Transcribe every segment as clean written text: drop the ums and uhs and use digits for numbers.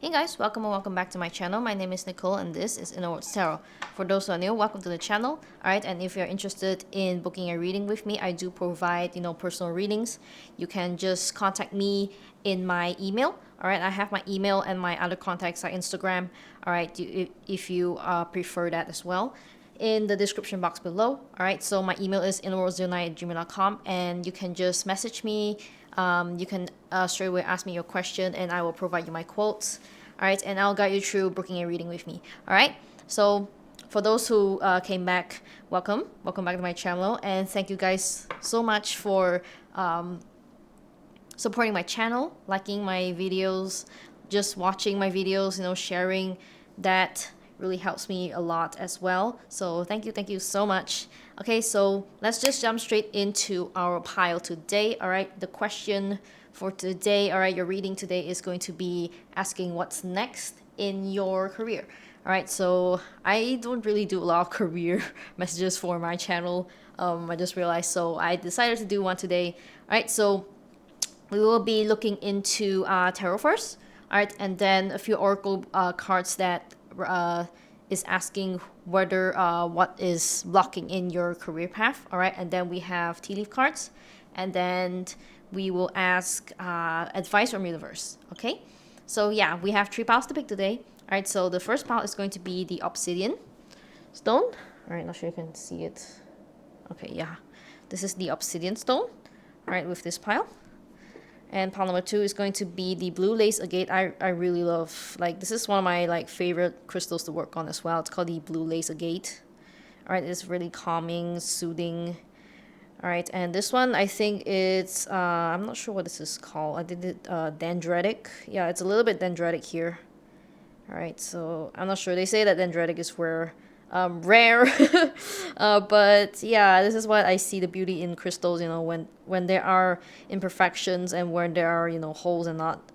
Hey guys, welcome and welcome back to my channel. My name is Nicole and this is Inner Worlds Tarot. For those who are new, welcome to the channel. Alright, and if you're interested in booking a reading with me, I do provide, personal readings. You can just contact me in my email. Alright, I have my email and my other contacts like Instagram. Alright, if you prefer that as well, in the description box below. Alright, so my email is innerworlds09@gmail.com and you can just message me. You can straight away ask me your question and I will provide you my quotes. Alright, and I'll guide you through booking a reading with me. Alright, so for those who came back, welcome back to my channel, and thank you guys so much for supporting my channel, liking my videos, just watching my videos, sharing. That really helps me a lot as well. So thank you so much. Okay, so let's just jump straight into our pile today. All right, the question for today, all right, your reading today is going to be asking what's next in your career. All right, so I don't really do a lot of career messages for my channel. I just realized, so I decided to do one today. All right, so we will be looking into tarot first. All right, and then a few oracle cards that is asking whether what is blocking in your career path. All right, and then we have tea leaf cards, and then we will ask advice from universe. Okay, so yeah, we have 3 piles to pick today. All right, so the first pile is going to be the obsidian stone. All right, not sure you can see it. Okay, yeah, this is the obsidian stone. All right, with this pile. And pile number 2 is going to be the blue lace agate. I really love, this is one of my favorite crystals to work on as well. It's called the blue lace agate. All right, it's really calming, soothing. All right, and this one I think it's I'm not sure what this is called. I did it dendritic. Yeah, it's a little bit dendritic here. All right, so I'm not sure. They say that dendritic is rare. But yeah, this is what I see the beauty in crystals, when there are imperfections and when there are, holes and not,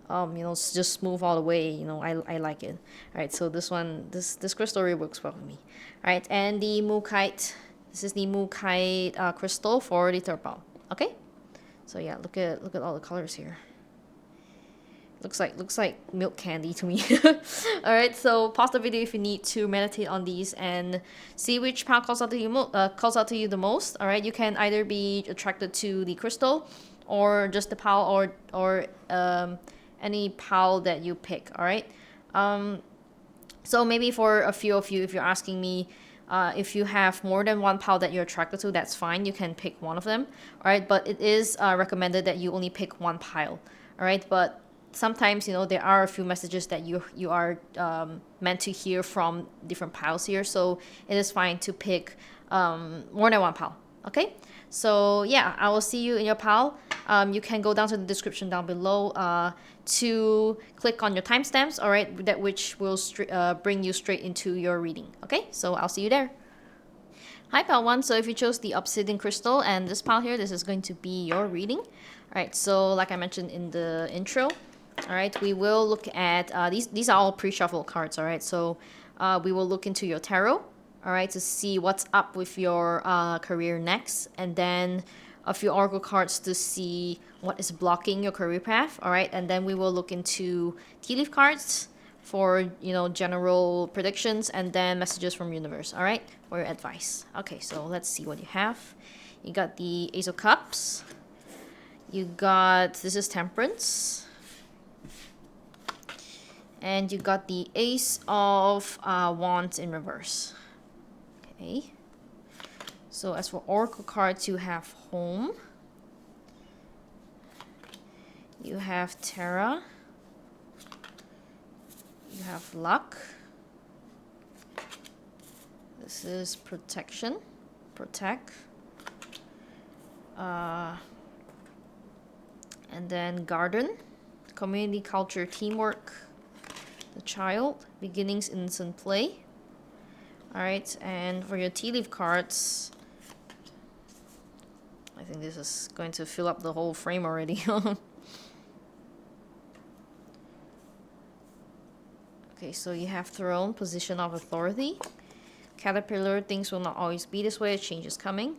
it's just smooth all the way, I like it. All right, so this crystal really works well for me. All right, and the Mookaite, this is the Mookaite crystal for the third pile. Okay, so yeah, look at all the colors here. Looks like milk candy to me. All right, so pause the video if you need to meditate on these and see which pile calls out to you the most. All right, you can either be attracted to the crystal, or just the pile, or any pile that you pick. All right. So maybe for a few of you, if you're asking me, if you have more than one pile that you're attracted to, that's fine. You can pick one of them. All right, but it is recommended that you only pick one pile. All right, but sometimes there are a few messages that you are meant to hear from different piles here, so it is fine to pick more than one pile. Okay, so yeah, I will see you in your pile. You can go down to the description down below to click on your timestamps, all right, that which will bring you straight into your reading. Okay, so I'll see you there. Hi pile 1, so if you chose the obsidian crystal and this pile here, this is going to be your reading. All right, so like I mentioned in the intro, all right, we will look at these are all pre-shuffled cards. All right, so we will look into your tarot, all right, to see what's up with your career next, and then a few oracle cards to see what is blocking your career path. All right, and then we will look into tea leaf cards for general predictions, and then messages from universe. All right, for your advice. Okay, so let's see what you have. You got the Ace of Cups. You got, this is Temperance. And you got the Ace of Wands in reverse. Okay. So as for oracle cards, you have Home. You have Terra. You have Luck. This is Protection. Protect. And then Garden. Community, culture, teamwork. The Child, beginnings, innocent play. All right, and for your tea leaf cards, I think this is going to fill up the whole frame already. Okay, so you have Throne, position of authority. Caterpillar, things will not always be this way, a change is coming.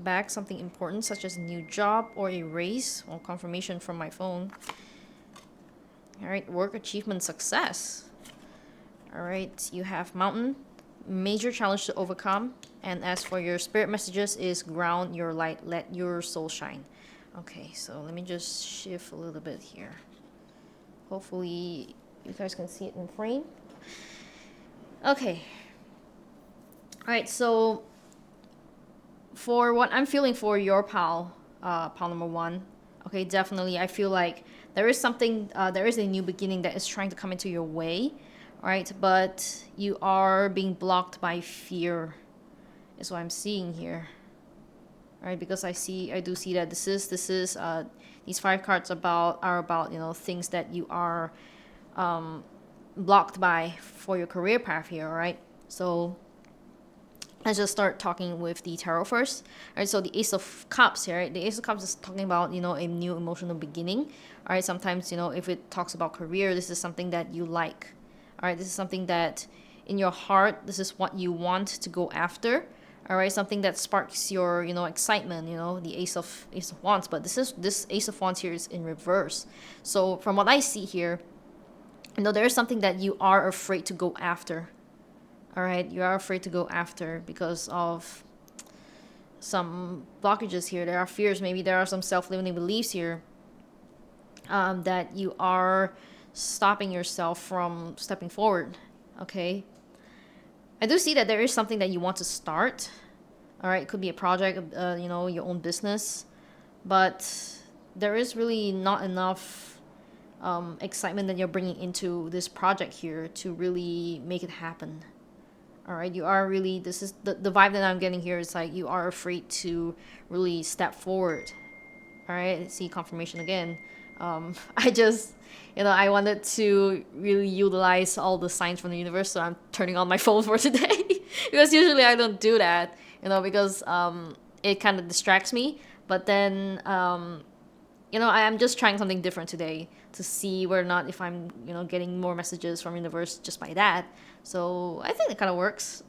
back something important, such as a new job or a raise, or confirmation from my phone. All right, work achievement success. All right, you have mountain, major challenge to overcome. And as for your spirit messages is ground your light, let your soul shine. Okay, so let me just shift a little bit here. Hopefully you guys can see it in frame. Okay. All right, so for what I'm feeling for your pal, pal number 1, okay, definitely I feel like there is something, there is a new beginning that is trying to come into your way, all right, but you are being blocked by fear, is what I'm seeing here, all right, because I do see that this is these 5 cards are about, you know, things that you are blocked by for your career path here, all right, so let's just start talking with the tarot first. All right, so the Ace of Cups here, right? The Ace of Cups is talking about, you know, a new emotional beginning. All right, sometimes, you know, if it talks about career, this is something that you like. All right, this is something that in your heart, this is what you want to go after. All right, something that sparks your, you know, excitement, you know, the Ace of Wands. But this Ace of Wands here is in reverse. So from what I see here, you know, there is something that you are afraid to go after. All right, you are afraid to go after because of some blockages here. There are fears. Maybe there are some self-limiting beliefs here that you are stopping yourself from stepping forward. Okay, I do see that there is something that you want to start. All right, it could be a project, you know, your own business, but there is really not enough excitement that you're bringing into this project here to really make it happen. All right, you are really, this is the vibe that I'm getting here is like you are afraid to really step forward. All right, see confirmation again. I just, you know, I wanted to really utilize all the signs from the universe, so I'm turning on my phone for today because usually I don't do that, you know, because it kind of distracts me. But then, you know, I am just trying something different today to see whether or not if I'm, you know, getting more messages from universe just by that. So I think it kind of works.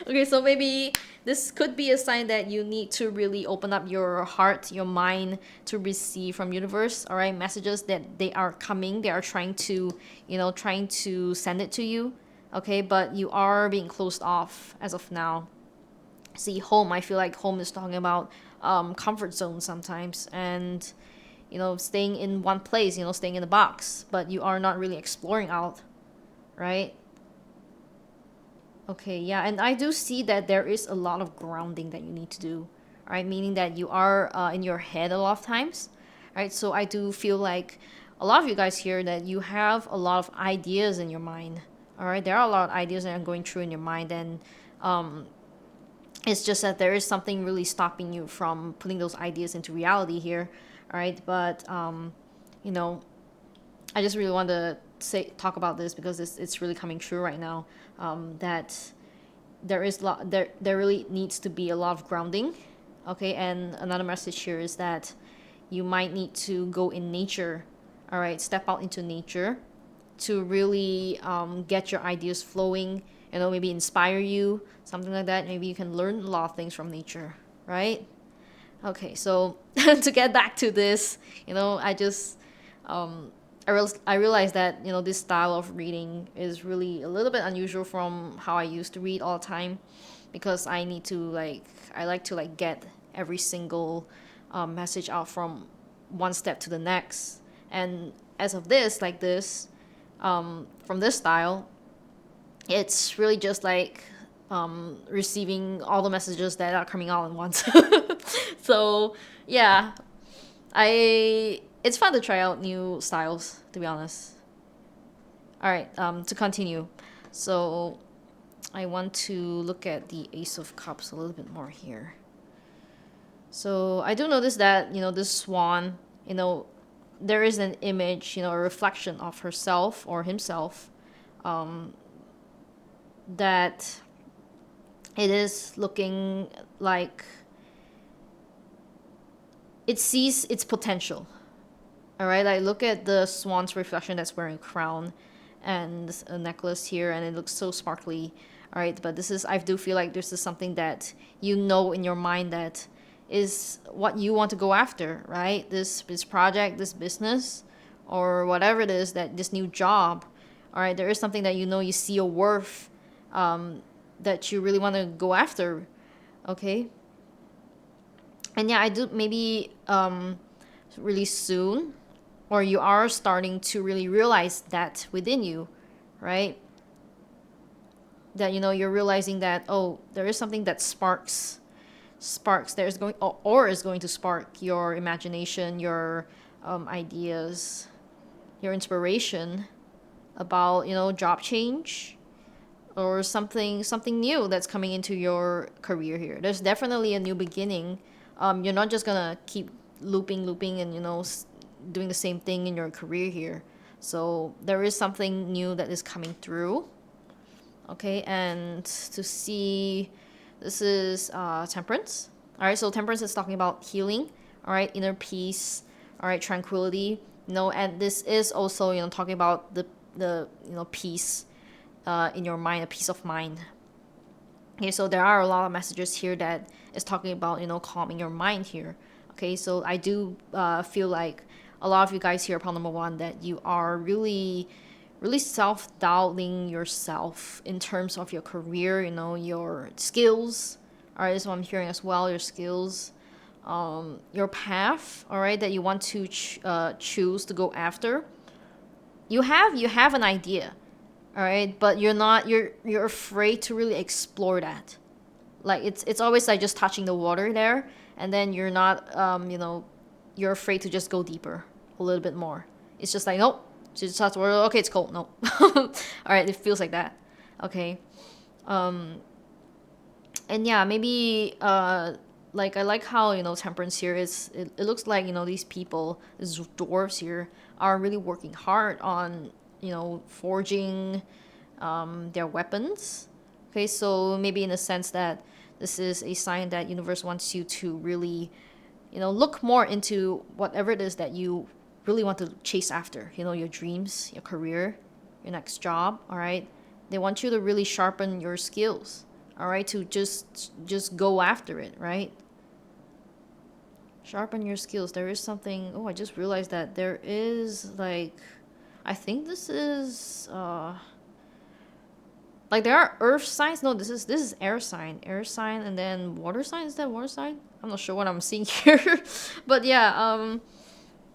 Okay, so maybe this could be a sign that you need to really open up your heart, your mind to receive from universe. All right, messages that they are coming, they are trying to, you know, trying to send it to you. Okay, but you are being closed off as of now. See, home. I feel like home is talking about comfort zone sometimes, and you know, staying in one place, you know, staying in the box, but you are not really exploring out, right? Okay, yeah, and I do see that there is a lot of grounding that you need to do, right? Meaning that you are in your head a lot of times, right? So I do feel like a lot of you guys here that you have a lot of ideas in your mind, all right? There are a lot of ideas that are going through in your mind, and it's just that there is something really stopping you from putting those ideas into reality here, all right? But you know, I just really want to talk about this because it's really coming true right now. That there really needs to be a lot of grounding. Okay, and another message here is that you might need to go in nature. All right, step out into nature to really get your ideas flowing. You know, maybe inspire you, something like that. Maybe you can learn a lot of things from nature, right? Okay, so to get back to this, you know, I just I realized that, you know, this style of reading is really a little bit unusual from how I used to read all the time, because I need to I like to get every single message out from one step to the next. And as of this, from this style, it's really just receiving all the messages that are coming out at once. So yeah, it's fun to try out new styles, to be honest. All right, to continue. So I want to look at the Ace of Cups a little bit more here. So I do notice that, you know, this swan, you know, there is an image, you know, a reflection of herself or himself, that it is looking like it sees its potential. All right, I look at the swan's reflection that's wearing a crown and a necklace here, and it looks so sparkly. All right, but I do feel like this is something that you know in your mind that is what you want to go after, right? This project, this business, or whatever it is, that this new job, all right, there is something that you see a worth, that you really want to go after, okay? And yeah, I do maybe really soon, or you are starting to really realize that within you, right? That you're realizing that, oh, there is something that sparks there's going or is going to spark your imagination, your ideas, your inspiration about job change, or something new that's coming into your career here. There's definitely a new beginning. You're not just gonna keep looping and doing the same thing in your career here. So there is something new that is coming through. Okay, and to see, this is temperance. All right, so temperance is talking about healing. All right, inner peace. All right, tranquility. And this is also talking about the peace in your mind, a peace of mind. Okay, so there are a lot of messages here that is talking about calming your mind here. Okay, so I do feel like a lot of you guys here, problem number one, that you are really self-doubting yourself in terms of your career, your skills. All right, this is what I'm hearing as well, your skills, your path, all right, that you want to choose to go after. You have an idea, all right, but you're afraid to really explore that. Like it's always like just touching the water there, and then you're not you're afraid to just go deeper a little bit more. It's just like, nope, just touch the water. Okay, it's cold. No. All right, it feels like that. Okay. And yeah, maybe like I like how temperance here is, it looks like these people, these dwarves here, are really working hard on forging their weapons. Okay, so maybe in a sense that this is a sign that universe wants you to really look more into whatever it is that you really want to chase after, your dreams, your career, your next job. All right, they want you to really sharpen your skills, all right, to just go after it, right? Sharpen your skills. There is something, oh, I just realized that there is, like, I think this is like there are earth signs. No, this is air sign, and then water sign. Is that water sign? I'm not sure what I'm seeing here. But yeah,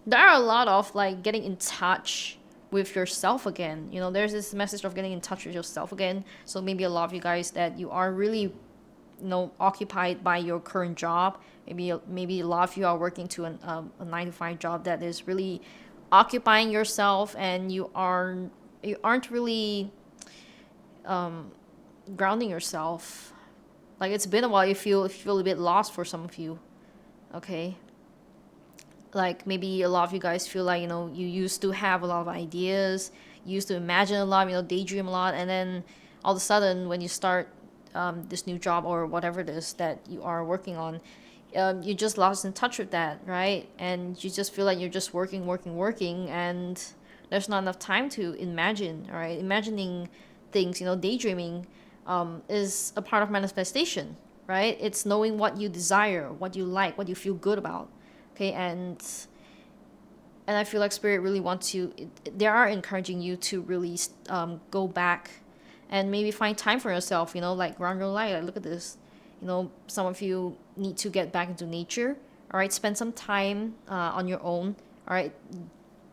there are a lot of like getting in touch with yourself again. There's this message of getting in touch with yourself again. So maybe a lot of you guys that you are really occupied by your current job. Maybe a lot of you are working to a 9 to 5 job that is really occupying yourself, and you aren't really grounding yourself. Like it's been a while. You feel a bit lost for some of you. Okay, like maybe a lot of you guys feel like you used to have a lot of ideas, you used to imagine a lot, daydream a lot, and then all of a sudden when you start this new job or whatever it is that you are working on, you just lost in touch with that, right? And you just feel like you're just working, and there's not enough time to imagine. All right, imagining things, daydreaming is a part of manifestation, right? It's knowing what you desire, what you like, what you feel good about. Okay, and I feel like spirit really wants you, they are encouraging you to really go back and maybe find time for yourself, like ground your light. Like, look at this, some of you need to get back into nature. All right, spend some time on your own. All right,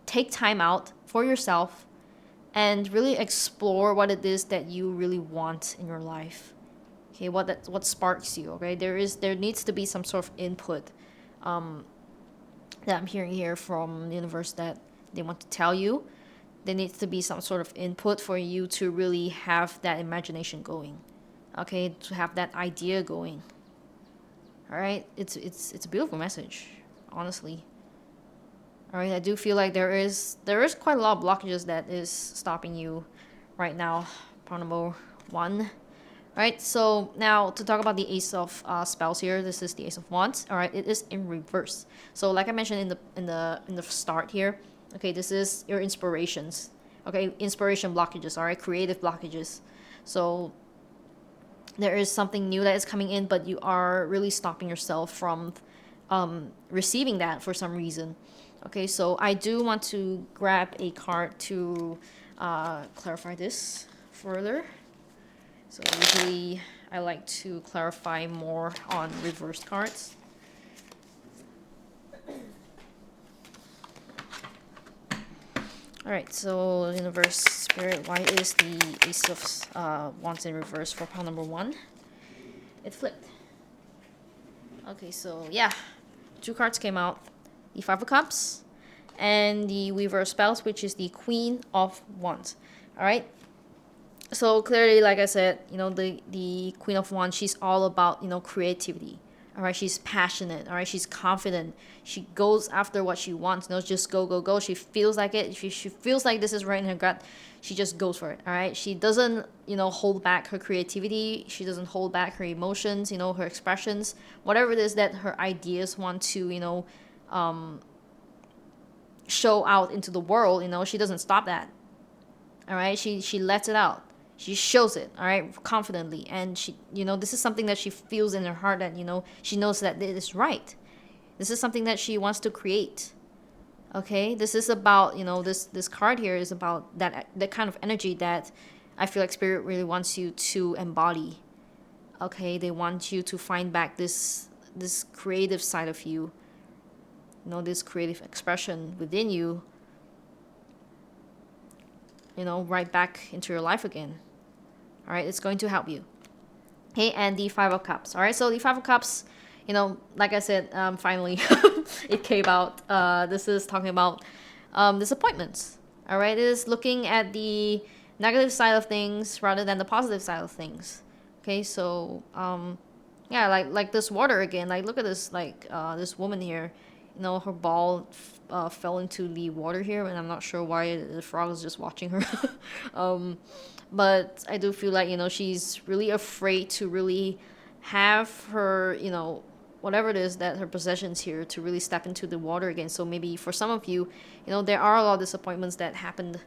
take time out for yourself and really explore what it is that you really want in your life. Okay, what sparks you. Okay, there needs to be some sort of input that I'm hearing here from the universe that they want to tell you. There needs to be some sort of input for you to really have that imagination going. Okay, to have that idea going. All right, it's a beautiful message, honestly. All right, I do feel like there is quite a lot of blockages that is stopping you right now. Point number 1. Right, so now to talk about the Ace of Spells here, this is the Ace of Wands. All right, it is in reverse. So like I mentioned in the start here, okay, this is your inspirations. Okay, inspiration blockages. All right, creative blockages. So there is something new that is coming in, but you are really stopping yourself from receiving that for some reason. Okay, so I do want to grab a card to clarify this further. So usually I like to clarify more on reversed cards. Alright, so Universe Spirit, why is the Ace of Wands in reverse for pile number 1? It flipped. Okay, so yeah, 2 cards came out. The Five of Cups and the Weaver of Spells, which is the Queen of Wands. Alright, so clearly, like I said, the Queen of Wands, she's all about, creativity. All right, she's passionate. All right, she's confident. She goes after what she wants. Just go, go, go. She feels like it. She feels like this is right in her gut. She just goes for it. All right, she doesn't, hold back her creativity. She doesn't hold back her emotions. Her expressions, whatever it is that her ideas want to, show out into the world. She doesn't stop that. All right, she lets it out. She shows it, all right, confidently. And she, this is something that she feels in her heart that, she knows that it is right. This is something that she wants to create. Okay, this is about, this card here is about that kind of energy that I feel like Spirit really wants you to embody. Okay, they want you to find back this creative side of you. This creative expression within you. Right back into your life again. All right, it's going to help you. Okay, and the Five of Cups. All right, so the Five of Cups, like I said, finally it came out. This is talking about disappointments. All right, it is looking at the negative side of things rather than the positive side of things. Okay, so yeah, like this water again. Like, look at this, this woman here. Her ball fell into the water here, and I'm not sure why the frog is just watching her. But I do feel like, she's really afraid to really have her, whatever it is that her possessions here to really step into the water again. So maybe for some of you, there are a lot of disappointments that happened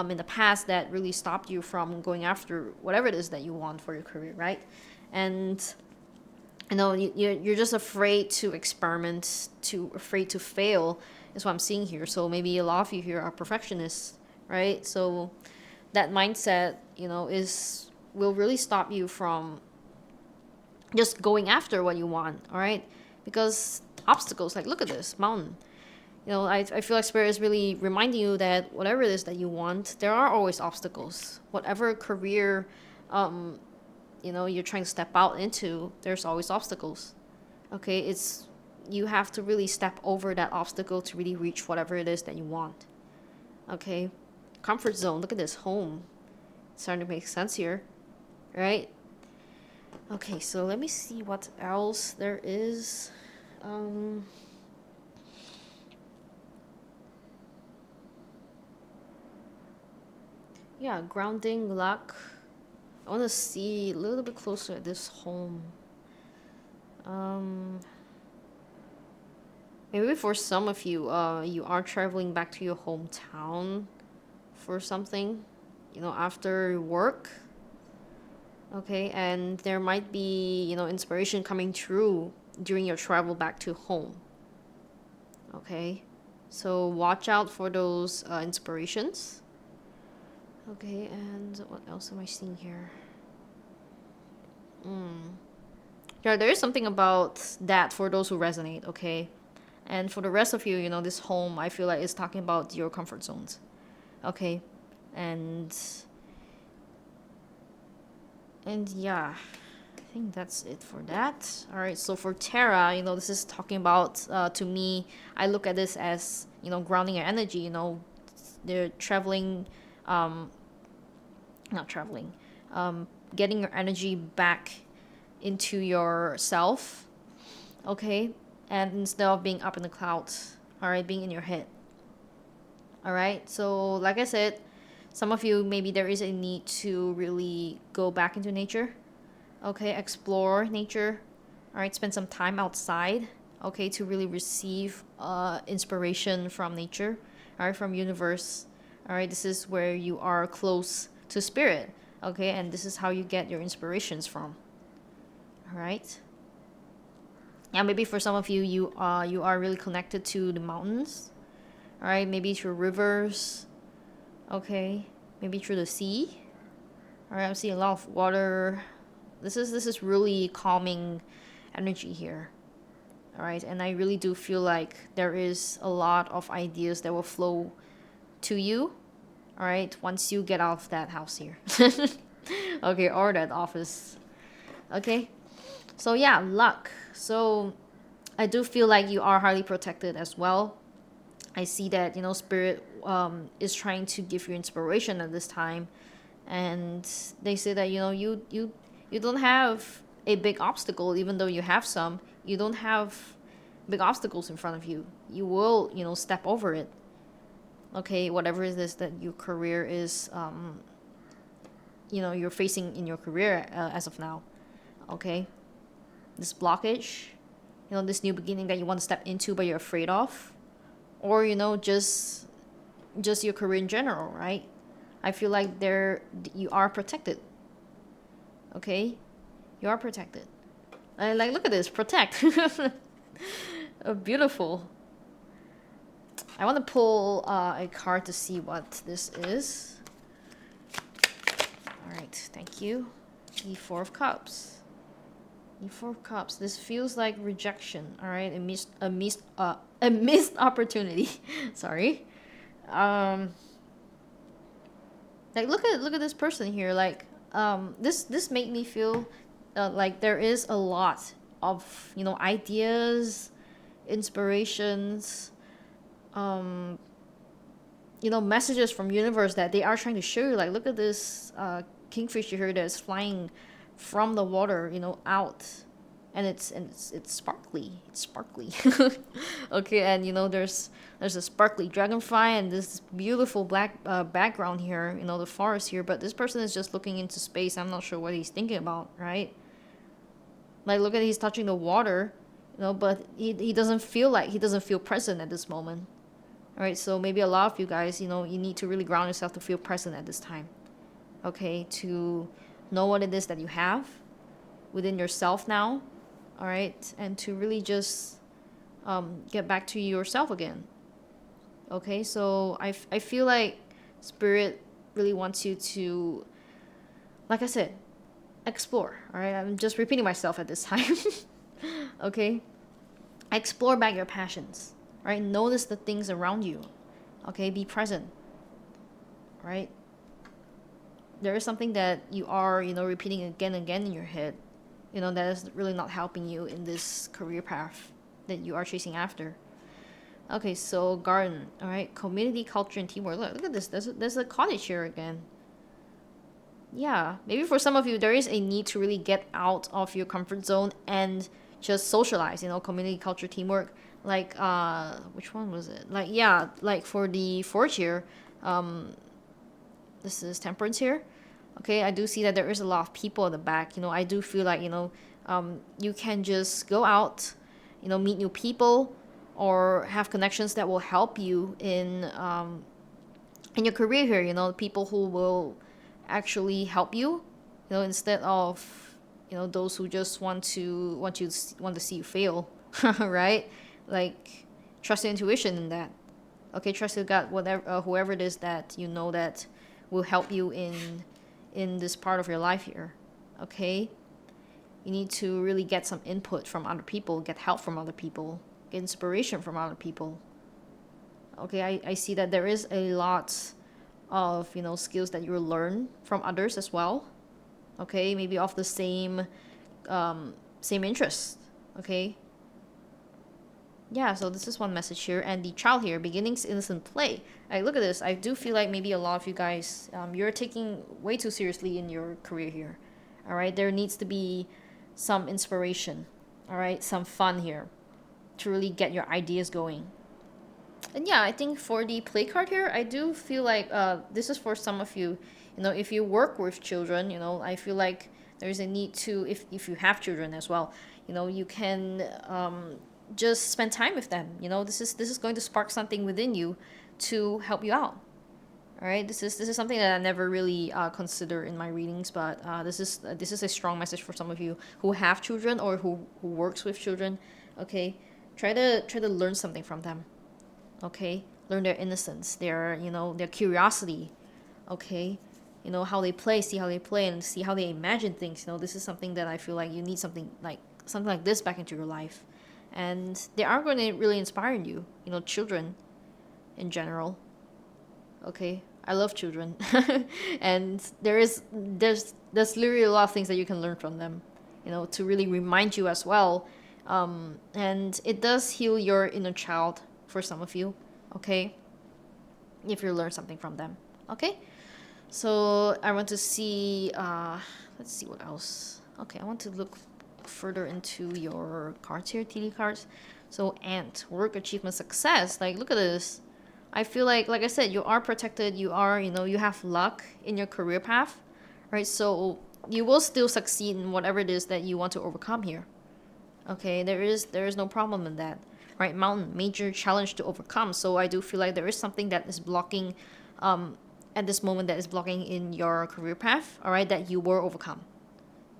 in the past that really stopped you from going after whatever it is that you want for your career, right? And you're just afraid to experiment, afraid to fail is what I'm seeing here. So maybe a lot of you here are perfectionists, right? So that mindset, will really stop you from just going after what you want, all right? Because obstacles, like, look at this mountain. I feel like Spirit is really reminding you that whatever it is that you want, there are always obstacles. Whatever career you're trying to step out into, there's always obstacles. Okay, you have to really step over that obstacle to really reach whatever it is that you want. Okay, comfort zone, look at this, home. It's starting to make sense here, right? Okay, so let me see what else there is. Yeah, grounding, luck. I want to see a little bit closer at this home. Maybe for some of you, you are traveling back to your hometown for something, after work. Okay, and there might be, inspiration coming through during your travel back to home. Okay, so watch out for those inspirations. Okay, and what else am I seeing here? Yeah, there is something about that for those who resonate, okay? And for the rest of you, this home, I feel like is talking about your comfort zones. Okay? And yeah, I think that's it for that. All right, so for Terra, this is talking about, to me, I look at this as, grounding your energy, they're traveling, not traveling, getting your energy back into yourself, okay? And instead of being up in the clouds, all right, being in your head. All right, so like I said, some of you, maybe there is a need to really go back into nature, okay? Explore nature, all right? Spend some time outside, okay? To really receive inspiration from nature, all right? From universe, all right? This is where you are close to spirit, okay? And this is how you get your inspirations from, all right? Yeah, maybe for some of you, you are really connected to the mountains. All right, maybe through rivers. Okay, maybe through the sea. All right, I'm seeing a lot of water. This is really calming energy here. All right, and I really do feel like there is a lot of ideas that will flow to you. All right, once you get out of that house here. Okay, or that office. Okay, so yeah, luck. So I do feel like you are highly protected as well. I see that, spirit is trying to give you inspiration at this time, and they say that, you don't have a big obstacle, even though you have some. You don't have big obstacles in front of you. You will, step over it. Okay, whatever it is that your career is, you're facing in your career as of now. Okay, this blockage, this new beginning that you want to step into but you're afraid of, or just your career in general, right? I feel like you are protected. Okay, you are protected. And like, look at this, protect. Beautiful. I want to pull a card to see what this is. All right, thank you. The Four of Cups. The Four of Cups. This feels like rejection. All right, a missed opportunity. Sorry. Like look at this person here. Like this made me feel like there is a lot of ideas, inspirations, messages from universe that they are trying to show you. Like look at this kingfisher here that's flying from the water, out, and it's sparkly. It's sparkly. Okay, and there's a sparkly dragonfly and this beautiful black background here, the forest here. But this person is just looking into space. I'm not sure what he's thinking about, right? Like look at he's touching the water, but he doesn't feel present at this moment. All right, so maybe a lot of you guys, you need to really ground yourself to feel present at this time. Okay, to know what it is that you have within yourself now. All right, and to really just get back to yourself again. Okay, so I feel like spirit really wants you to, like I said, explore. All right, I'm just repeating myself at this time. Okay, explore back your passions. Right, notice the things around you. Okay, be present. Right, there is something that you are repeating again and again in your head, that is really not helping you in this career path that you are chasing after. Okay, so garden. All right, community, culture, and teamwork. Look at this. There's a cottage here again. Yeah, maybe for some of you there is a need to really get out of your comfort zone and just socialize. Community, culture, teamwork. Like which one was it? Like, yeah, like for the forge here, this is temperance here. Okay, I do see that there is a lot of people in the back. I do feel like you can just go out, meet new people, or have connections that will help you in your career here. People who will actually help you, instead of those who just want to see you fail. Right, like trust your intuition in that. Okay, trust your gut, whatever whoever it is that that will help you in this part of your life here. Okay, you need to really get some input from other people, get help from other people, get inspiration from other people. Okay, I see that there is a lot of skills that you learn from others as well. Okay, maybe of the same interest. Okay, yeah, so this is one message here. And the child here, beginnings, innocent play. Look at this. I do feel like maybe a lot of you guys, you're taking way too seriously in your career here. All right, there needs to be some inspiration. All right, some fun here to really get your ideas going. And yeah, I think for the play card here, I do feel like this is for some of you. If you work with children, I feel like there's a need to, if you have children as well, you can just spend time with them. This is going to spark something within you to help you out. All right, this is something that I never really consider in my readings, but this is a strong message for some of you who have children or who works with children. Okay, try to learn something from them. Okay, learn their innocence, their their curiosity. Okay, how they play, see how they play, and see how they imagine things. This is something that I feel like you need something like this back into your life, and they are going to really inspire you. Children in general. Okay, I love children, and there's literally a lot of things that you can learn from them. To really remind you as well, and it does heal your inner child for some of you. Okay, if you learn something from them. Okay, so I want to see. Let's see what else. Okay, I want to look further into your cards here, TD cards. So ant, work, achievement, success. Like, look at this. I feel like I said, you are protected. You are, you have luck in your career path, right? So you will still succeed in whatever it is that you want to overcome here. Okay, there is no problem in that, right? Mountain, major challenge to overcome. So I do feel like there is something that is blocking, at this moment, that is blocking in your career path. All right, that you will overcome.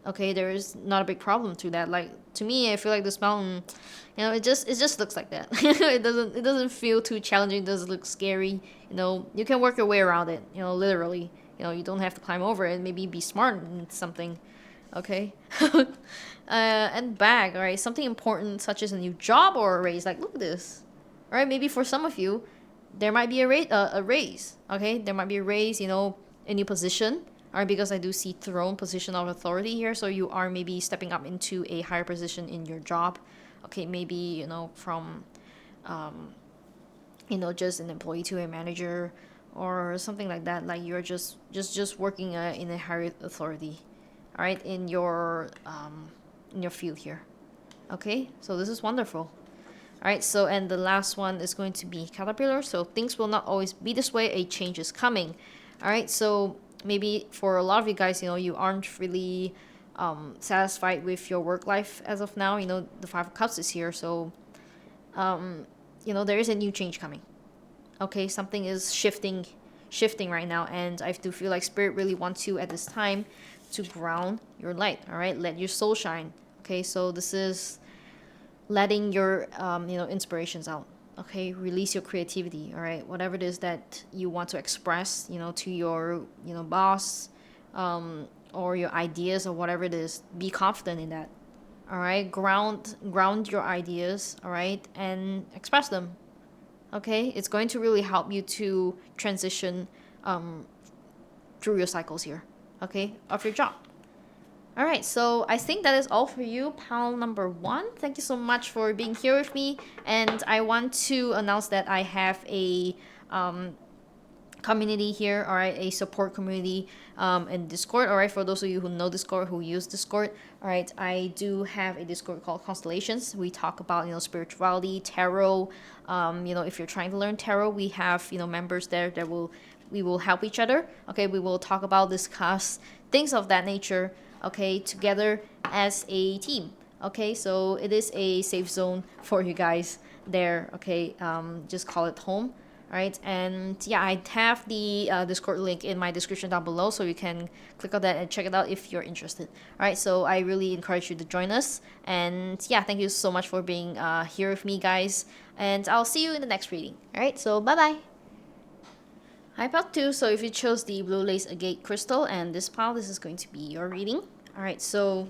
Okay, there is not a big problem to that. Like, to me, I feel like this mountain, it just looks like that. It doesn't feel too challenging. It doesn't look scary. You can work your way around it. Literally. You don't have to climb over it. Maybe be smart in something. Okay. And bag, all right, something important such as a new job or a raise. Like, look at this. All right, maybe for some of you, there might be a raise. Okay, there might be a raise. A new position. All right, because I do see throne, position of authority here, so you are maybe stepping up into a higher position in your job. Okay, maybe from just an employee to a manager or something like that. Like, you're just working in a higher authority. All right, in your field here. Okay, so this is wonderful. All right, so and the last one is going to be caterpillar. So things will not always be this way. A change is coming. All right, so maybe for a lot of you guys, you aren't really satisfied with your work life as of now. The Five of Cups is here, so there is a new change coming. Okay, something is shifting right now, and I do feel like Spirit really wants you at this time to ground your light. All right, let your soul shine. Okay, so this is letting your inspirations out. Okay, release your creativity. All right, whatever it is that you want to express, to your boss, or your ideas or whatever it is, be confident in that. All right, ground your ideas. All right, and express them. Okay, it's going to really help you to transition through your cycles here. Okay, of your job. All right, so I think that is all for you, pal number one. Thank you so much for being here with me. And I want to announce that I have a community here, all right, a support community in Discord. All right, for those of you who know Discord, who use Discord, all right, I do have a Discord called Constellations. We talk about spirituality, tarot. If you're trying to learn tarot, we have members there that we will help each other. Okay, we will talk about, discuss things of that nature. Okay, together as a team. Okay, so it is a safe zone for you guys there. Okay, just call it home. All right, and yeah, I have the Discord link in my description down below, so you can click on that and check it out if you're interested. All right, so I really encourage you to join us, and yeah, thank you so much for being here with me, guys, and I'll see you in the next reading. All right, so bye bye. Hi, part 2. So if you chose the blue lace agate crystal and this pile, this is going to be your reading. All right, so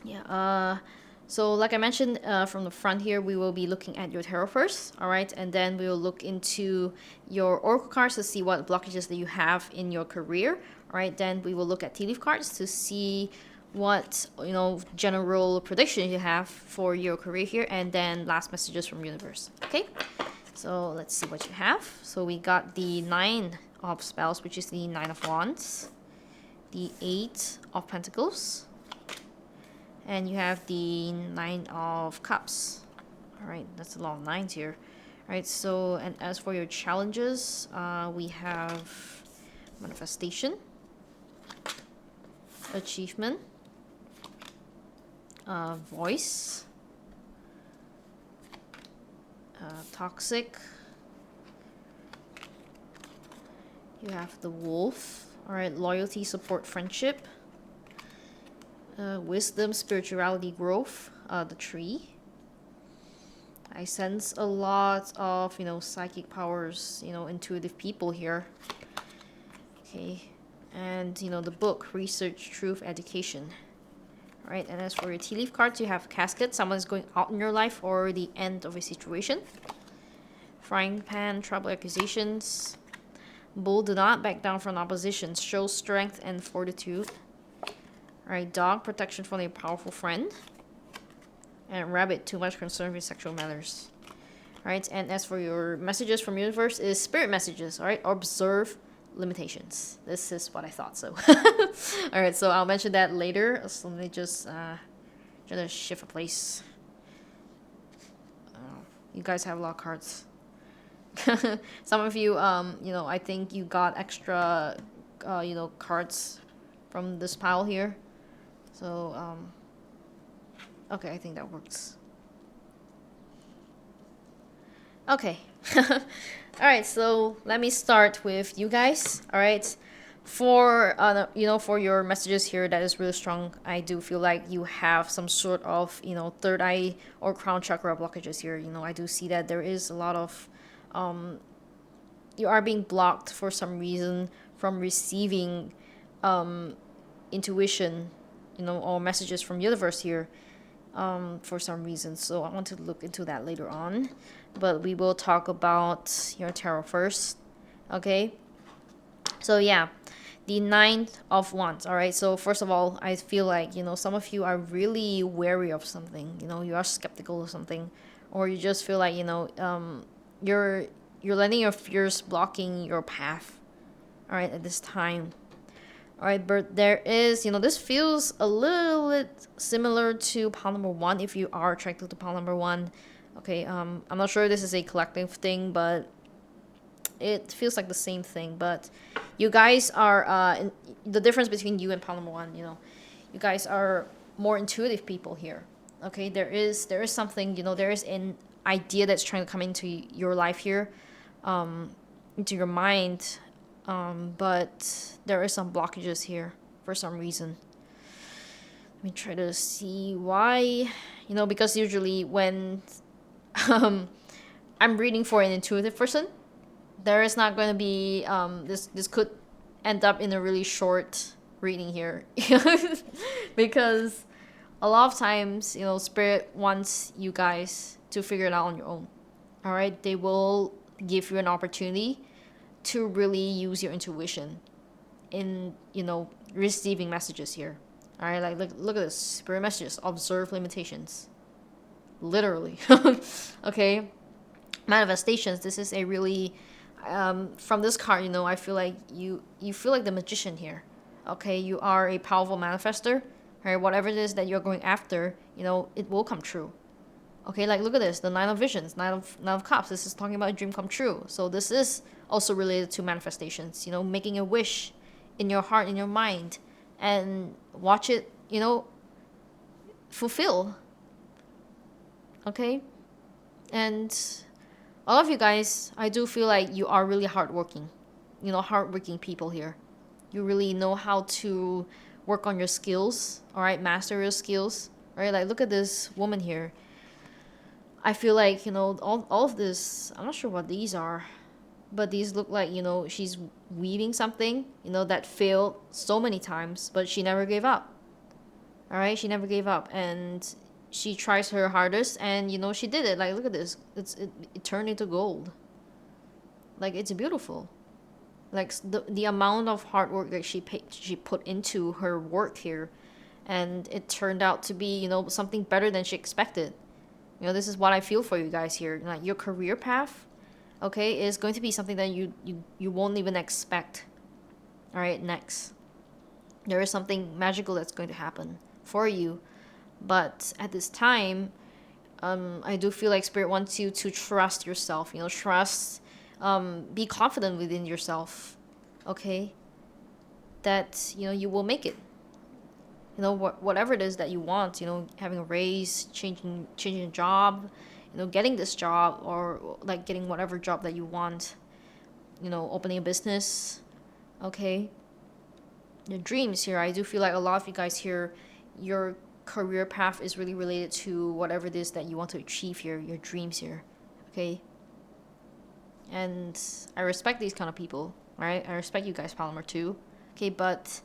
yeah, so like I mentioned, from the front here, we will be looking at your tarot first, all right? And then we will look into your oracle cards to see what blockages that you have in your career, all right? Then we will look at tea leaf cards to see what, general predictions you have for your career here. And then last messages from universe, okay? So let's see what you have. So we got the 9 of spells, which is the 9 of wands, the 8 of pentacles, and you have the 9 of cups. All right, that's a lot of 9s here. All right, so and as for your challenges, we have manifestation, achievement, voice, toxic. You have the wolf. All right, loyalty, support, friendship, wisdom, spirituality, growth, the tree, I sense a lot of, psychic powers, intuitive people here. Okay. And, the book, Research, Truth, Education. Right, and as for your tea leaf cards, you have Casket, someone is going out in your life or the end of a situation. Frying Pan, Trouble, Accusations. Bull, do not back down from opposition. Show strength and fortitude. Alright, Dog, protection from a powerful friend. And Rabbit, too much concern with sexual matters. Alright, and as for your messages from universe is spirit messages. Alright, observe limitations. This is what I thought so. Alright, so I'll mention that later. So let me just shift a place. You guys have a lot of cards. Some of you, I think you got extra, cards from this pile here. So, okay, I think that works. Okay. Alright, so let me start with you guys. Alright. For, for your messages here, that is really strong. I do feel like you have some sort of, third eye or crown chakra blockages here. I do see that there is a lot of, you are being blocked for some reason from receiving, intuition, or messages from universe here, for some reason. So I want to look into that later on. But we will talk about your tarot first. Okay? So yeah, the 9 of Wands. Alright, so first of all, I feel like, some of you are really wary of something. You are skeptical of something. Or you just feel like, you're letting your fears blocking your path. Alright, at this time. Alright, but there is, this feels a little bit similar to pile number 1 if you are attracted to pile number 1. Okay, I'm not sure this is a collective thing, but it feels like the same thing. But you guys are, the difference between you and pile number 1, you guys are more intuitive people here. Okay, there is something, there is an idea that's trying to come into your life here, into your mind, but there is some blockages here for some reason. Let me try to see why. Because usually when I'm reading for an intuitive person, there is not going to be this could end up in a really short reading here. Because a lot of times, spirit wants you guys to figure it out on your own. All right, they will give you an opportunity to really use your intuition in, receiving messages here. All right, like look at this, spirit messages, observe limitations. Literally. Okay, manifestations. This is a really from this card, I feel like you feel like the magician here. Okay, you are a powerful manifester. Right, whatever it is that you're going after, it will come true. Okay, like look at this, the 9 of Visions, 9 of Cups. This is talking about a dream come true. So this is also related to manifestations. Making a wish in your heart, in your mind, and watch it, fulfill. Okay, and all of you guys, I do feel like you are really hardworking. Hardworking people here. You really know how to work on your skills. All right, master your skills. All right, like look at this woman here. I feel like, all of this, I'm not sure what these are, but these look like, she's weaving something, that failed so many times, but she never gave up. All right, she never gave up, and she tries her hardest, and, she did it. Like, look at this. It turned into gold. Like, it's beautiful. Like, the amount of hard work that she put into her work here, and it turned out to be, something better than she expected. This is what I feel for you guys here. Like your career path, okay, is going to be something that you won't even expect. All right, next. There is something magical that's going to happen for you. But at this time, I do feel like Spirit wants you to trust yourself. Trust, be confident within yourself, okay? That, you will make it. Whatever it is that you want, having a raise, changing a job, getting this job, or like getting whatever job that you want, opening a business, okay? Your dreams here, I do feel like a lot of you guys here, you're career path is really related to whatever it is that you want to achieve here, your dreams here. Okay. And I respect these kind of people, right? I respect you guys, Polymer, too. Okay, but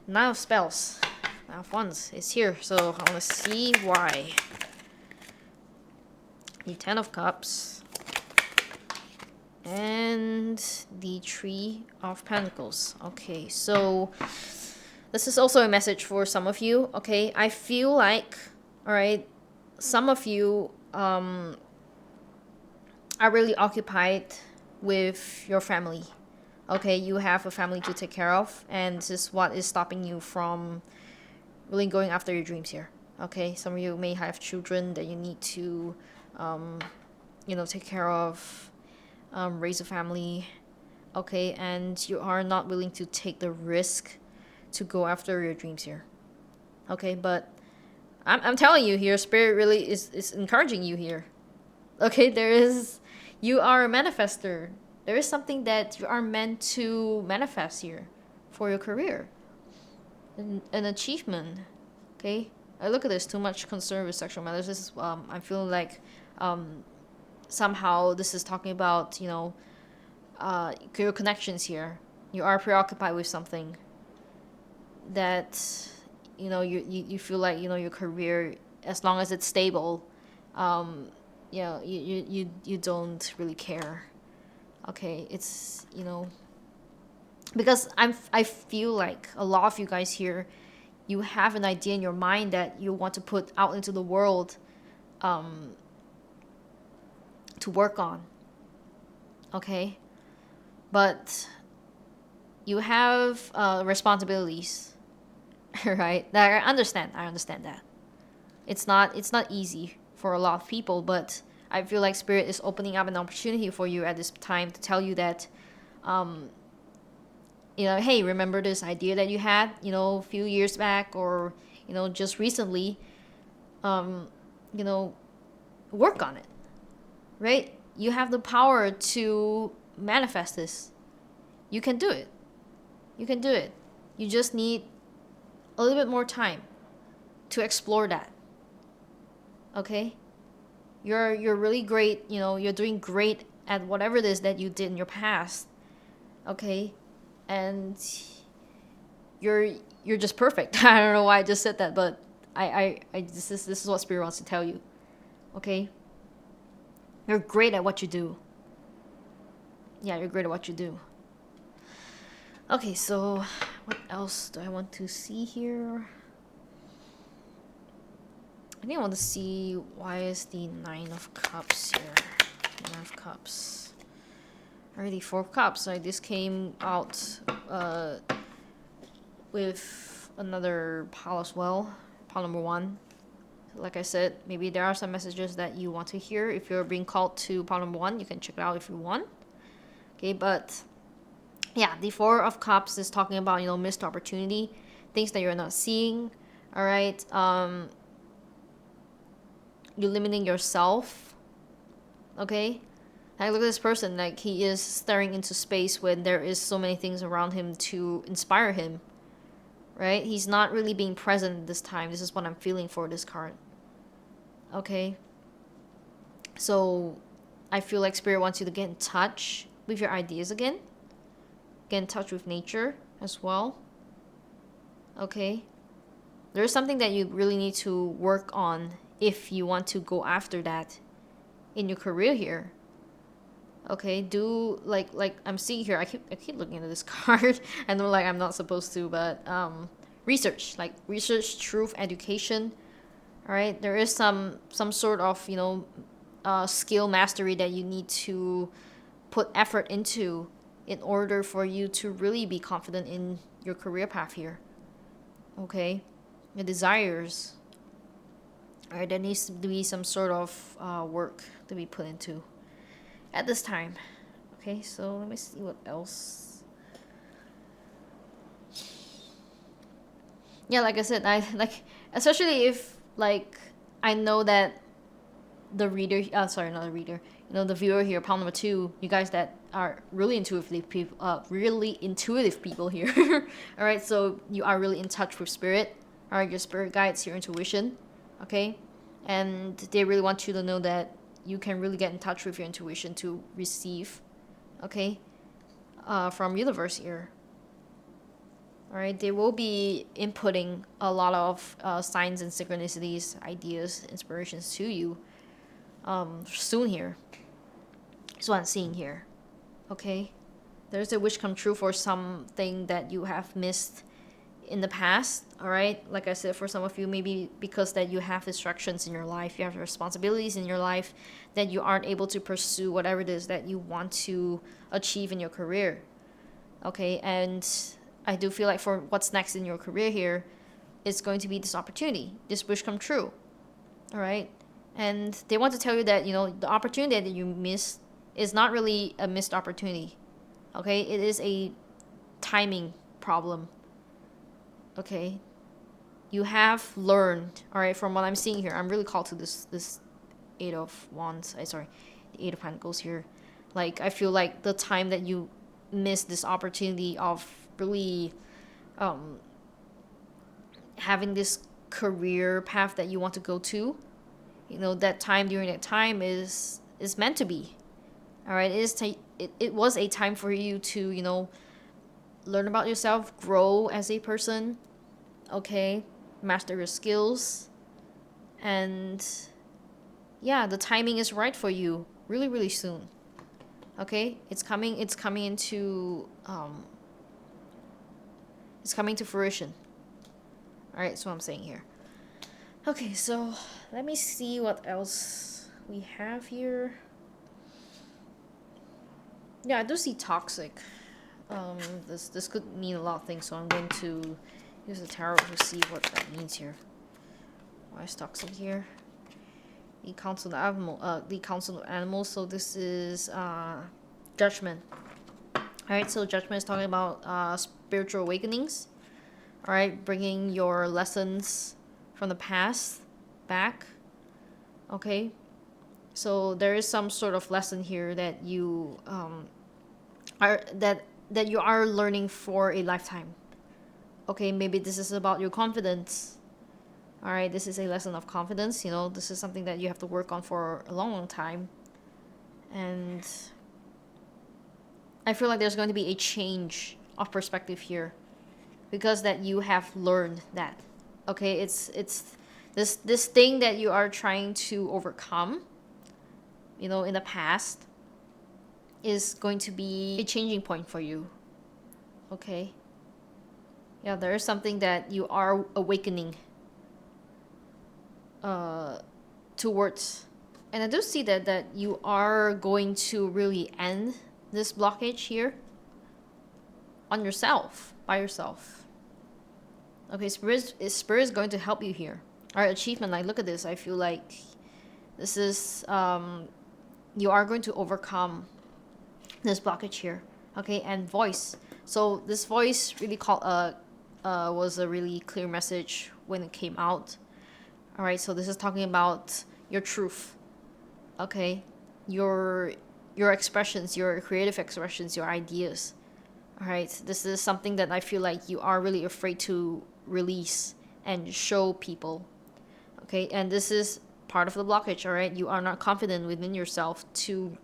Nine of Spells, Nine of Wands is here, so I want to see why. The Ten of Cups and the Three of Pentacles. Okay, so this is also a message for some of you. Okay, I feel like, all right, some of you are really occupied with your family. Okay, you have a family to take care of, and this is what is stopping you from really going after your dreams here. Okay, some of you may have children that you need to take care of, raise a family. Okay, and you are not willing to take the risk to go after your dreams here. Okay, but I'm telling you here, Spirit really is encouraging you here. Okay, you are a manifester. There is something that you are meant to manifest here for your career. An achievement. Okay? I look at this, too much concern with sexual matters. This is, I'm feeling like somehow this is talking about, your connections here. You are preoccupied with something that, you feel like, your career, as long as it's stable, you don't really care. Okay, it's, because I feel like a lot of you guys here, you have an idea in your mind that you want to put out into the world to work on. Okay, but you have responsibilities, right? I understand that. It's not easy for a lot of people, but I feel like Spirit is opening up an opportunity for you at this time to tell you that, hey, remember this idea that you had, a few years back, or, just recently, work on it, right? You have the power to manifest this. You can do it. You just need a little bit more time to explore that. Okay? You're really great, you're doing great at whatever it is that you did in your past. Okay? And you're just perfect. I don't know why I just said that, but this is what Spirit wants to tell you. Okay? You're great at what you do. Yeah, you're great at what you do. Okay, so what else do I want to see here? I think I want to see why is the Nine of Cups here. Nine of Cups. Already Four of Cups. So this came out with another pile as well. Pile number 1. Like I said, maybe there are some messages that you want to hear. If you're being called to pile number 1, you can check it out if you want. Okay, but yeah, the Four of Cups is talking about, missed opportunity, things that you're not seeing. All right. You're limiting yourself. Okay? I look at this person like he is staring into space when there is so many things around him to inspire him. Right? He's not really being present this time. This is what I'm feeling for this card. Okay? So I feel like Spirit wants you to get in touch with your ideas again. Get in touch with nature as well. Okay? There's something that you really need to work on if you want to go after that in your career here. Okay, do like I'm seeing here. I keep looking at this card. I know I'm not supposed to, but research truth, education. All right, there is some sort of skill mastery that you need to put effort into in order for you to really be confident in your career path here. Okay, your desires. Alright, there needs to be some sort of work to be put into at this time. Okay, so let me see what else. Yeah, like I said, especially if I know that the reader, sorry, not the reader, the viewer here, pile number 2, you guys that are really intuitive people here. All right, so you are really in touch with Spirit. All right, your spirit guides, your intuition, okay? And they really want you to know that you can really get in touch with your intuition to receive, okay, from universe here. All right, they will be inputting a lot of signs and synchronicities, ideas, inspirations to you soon here. That's what I'm seeing here, okay? There's a wish come true for something that you have missed in the past, all right? Like I said, for some of you, maybe because that you have distractions in your life, you have responsibilities in your life, that you aren't able to pursue whatever it is that you want to achieve in your career, okay? And I do feel like for what's next in your career here, it's going to be this opportunity, this wish come true, all right? And they want to tell you that, you know, the opportunity that you missed is not really a missed opportunity, okay? It is a timing problem, okay? You have learned, all right, from what I'm seeing here. I'm really called to this Eight of Wands. The Eight of Pentacles here. Like, I feel like the time that you missed this opportunity of really having this career path that you want to go to, you know, that time during that time is meant to be. All right, it was a time for you to, you know, learn about yourself, grow as a person, okay, master your skills, and yeah, the timing is right for you really, really soon, okay? It's coming into fruition. All right, that's what I'm saying here. Okay, so let me see what else we have here. Yeah, I do see toxic. This could mean a lot of things, so I'm going to use the tarot to see what that means here. Why is toxic here? The Council of Animals. So this is Judgment. All right, so Judgment is talking about spiritual awakenings. All right, bringing your lessons from the past back. Okay, so there is some sort of lesson here that you you are learning for a lifetime. Okay, maybe this is about your confidence. All right, this is a lesson of confidence. You know, this is something that you have to work on for a long, long time. And I feel like there's going to be a change of perspective here, because that you have learned that. Okay, it's this thing that you are trying to overcome, you know, in the past, is going to be a changing point for you. Okay. Yeah, there is something that you are awakening towards. And I do see that you are going to really end this blockage here on yourself, by yourself. Okay, Spirit is going to help you here. All right, achievement, like, look at this. I feel like this is, you are going to overcome this blockage here. Okay, and voice. So this voice really was a really clear message when it came out. All right, so this is talking about your truth. Okay, your expressions, your creative expressions, your ideas. All right, this is something that I feel like you are really afraid to release and show people. Okay, and this is part of the blockage. All right, you are not confident within yourself to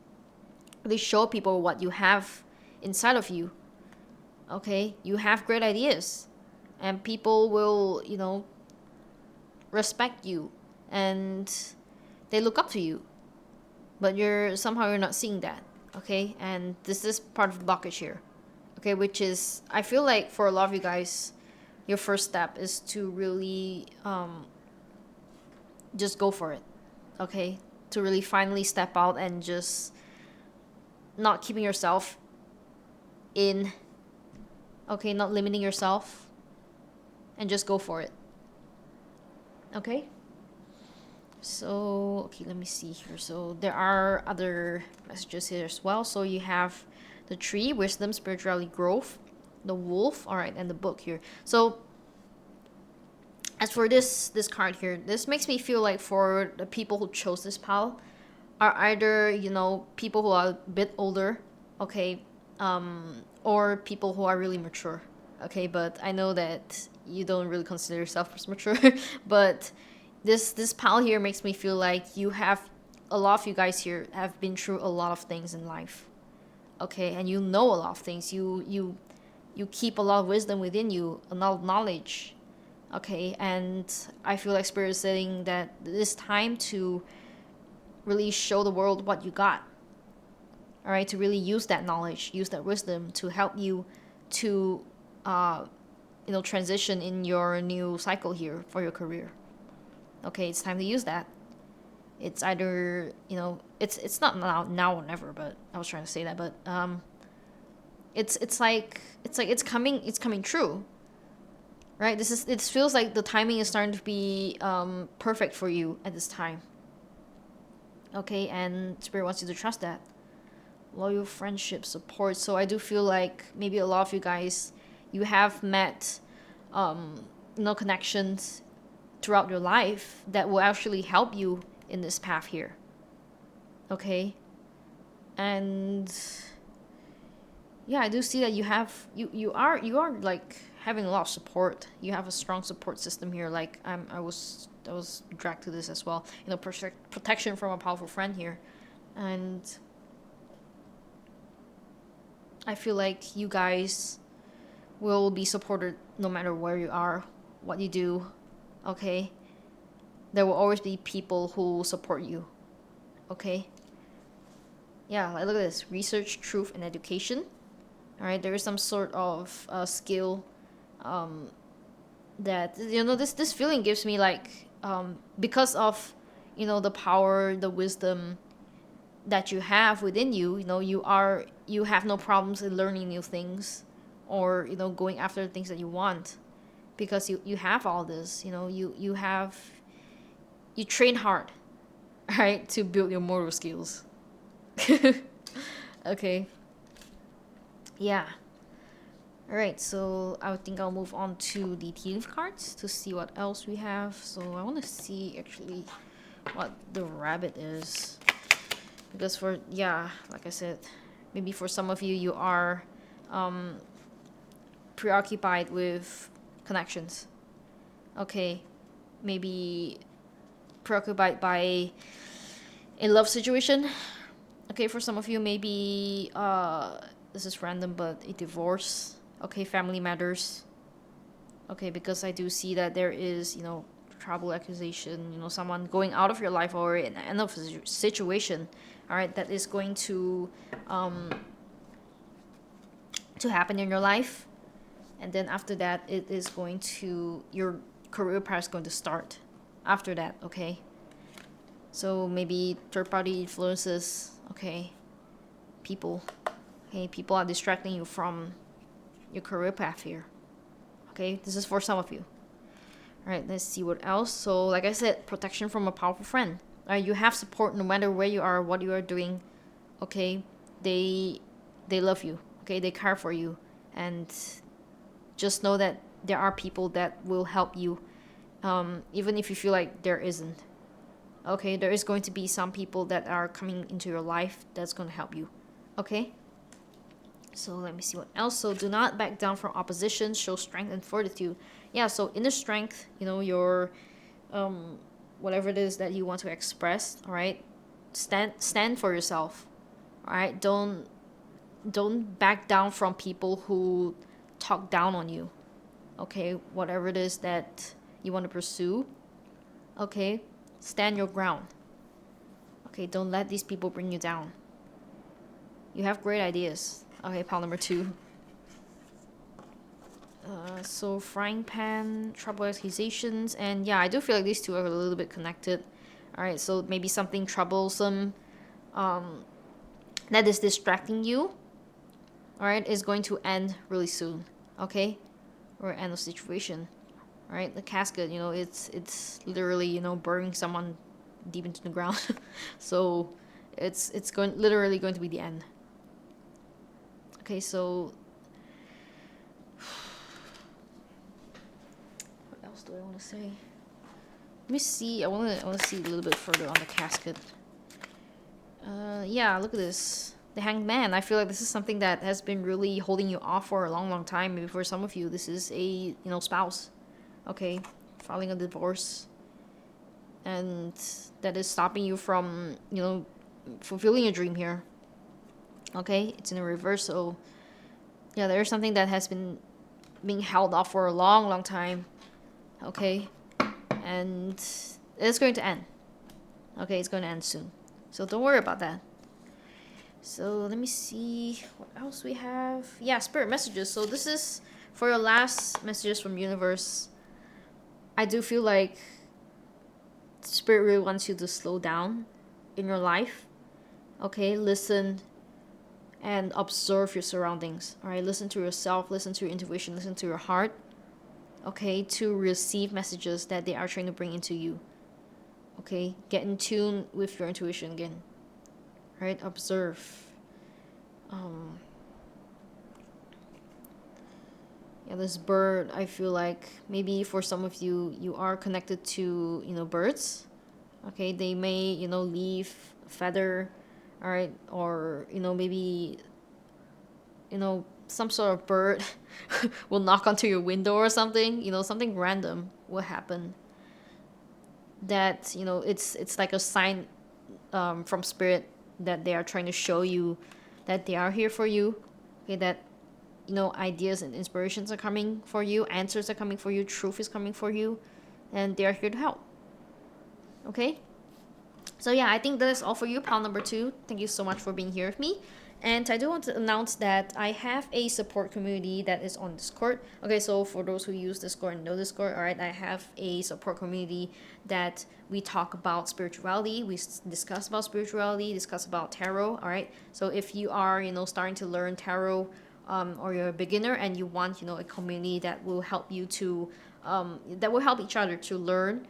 really show people what you have inside of you. Okay, you have great ideas, and people will, you know, respect you, and they look up to you, but you're not seeing that. Okay, and this is part of the blockage here. Okay, which is, I feel like for a lot of you guys, your first step is to really just go for it. Okay, to really finally step out and just not keeping yourself in. Okay, not limiting yourself, and just go for it. Okay, so okay, let me see here. So there are other messages here as well. So you have the tree, wisdom, spirituality, growth, the wolf, all right, and the book here. So as for this card here, this makes me feel like for the people who chose this pile are either, you know, people who are a bit older, okay, or people who are really mature. Okay, but I know that you don't really consider yourself as mature. But this pile here makes me feel like you have a lot of you guys here have been through a lot of things in life. Okay, and you know a lot of things. You keep a lot of wisdom within you, a lot of knowledge. Okay, and I feel like Spirit is saying that it's time to really show the world what you got. All right, to really use that knowledge, use that wisdom to help you to transition in your new cycle here for your career. Okay, it's time to use that. It's either it's not now or never, but I was trying to say that, but it's coming true, right? It feels like the timing is starting to be perfect for you at this time. Okay, and Spirit wants you to trust that. Loyal friendship support. So I do feel like maybe a lot of you guys, you have met connections throughout your life that will actually help you in this path here. Okay, and yeah, I do see that you are like having a lot of support. You have a strong support system here. Like I was dragged to this as well. Protection from a powerful friend here, and I feel like you guys will be supported no matter where you are, what you do. Okay, there will always be people who support you. Okay. Yeah, like look at this: research, truth, and education. All right, there is some sort of skill that this feeling gives me, like because of the power, the wisdom that you have within you. You have no problems in learning new things, or going after the things that you want, because you have all this. You train hard, right, to build your motor skills. Okay. Yeah. All right, so I think I'll move on to the tea leaf cards to see what else we have. So I want to see actually what the rabbit is, because like I said, maybe for some of you, you are preoccupied with connections. Okay, maybe preoccupied by a love situation. Okay, for some of you, maybe this is random, but a divorce. Okay, family matters. Okay, because I do see that there is trouble, accusation, someone going out of your life, or an end of a situation. All right, that is going to happen in your life, and then after that, it is going to your career path is going to start after that. Okay, so maybe third party influences. Okay, people are distracting you from your career path here. Okay, this is for some of you. All right, let's see what else. So like I said, protection from a powerful friend. All right, you have support no matter where you are, what you are doing. Okay, they love you. Okay, they care for you, and just know that there are people that will help you, even if you feel like there isn't. Okay, there is going to be some people that are coming into your life that's going to help you. Okay, so let me see what else. So do not back down from opposition, show strength and fortitude. Yeah, so inner strength, your whatever it is that you want to express. All right, stand for yourself. All right, don't back down from people who talk down on you. Okay, whatever it is that you want to pursue. Okay, stand your ground. Okay, don't let these people bring you down. You have great ideas. Okay, pile number 2. So frying pan, trouble, accusations, and yeah, I do feel like these two are a little bit connected. All right, so maybe something troublesome that is distracting you, all right, is going to end really soon. Okay, or end the situation. All right, the casket, it's literally burying someone deep into the ground. So it's literally going to be the end. Okay, so what else do I want to say? Let me see. I want to see a little bit further on the casket. Yeah, look at this. The Hanged Man. I feel like this is something that has been really holding you off for a long time. Maybe for some of you, this is a spouse, okay, filing a divorce, and that is stopping you from fulfilling your dream here. Okay, it's in a reverse. So yeah, there's something that has been being held off for a long time. Okay, and it's going to end. Okay, it's going to end soon. So don't worry about that. So let me see what else we have. Yeah, spirit messages. So this is for your last messages from universe. I do feel like spirit really wants you to slow down in your life. Okay, listen and observe your surroundings. All right, listen to yourself, listen to your intuition, listen to your heart. Okay, to receive messages that they are trying to bring into you. Okay, get in tune with your intuition again. Right, observe. Yeah, this bird, I feel like maybe for some of you, you are connected to birds. Okay, they may leave a feather, all right, or maybe some sort of bird will knock onto your window or something. Something random will happen. That it's like a sign from spirit that they are trying to show you that they are here for you. Okay, that ideas and inspirations are coming for you, answers are coming for you, truth is coming for you, and they are here to help. Okay, so yeah, I think that is all for you, pal number 2. Thank you so much for being here with me. And I do want to announce that I have a support community that is on Discord. Okay, so for those who use Discord and know Discord, all right, I have a support community that we talk about spirituality, we discuss about spirituality, discuss about tarot. All right, so if you are starting to learn tarot, or you're a beginner and you want a community that will help you to that will help each other to learn,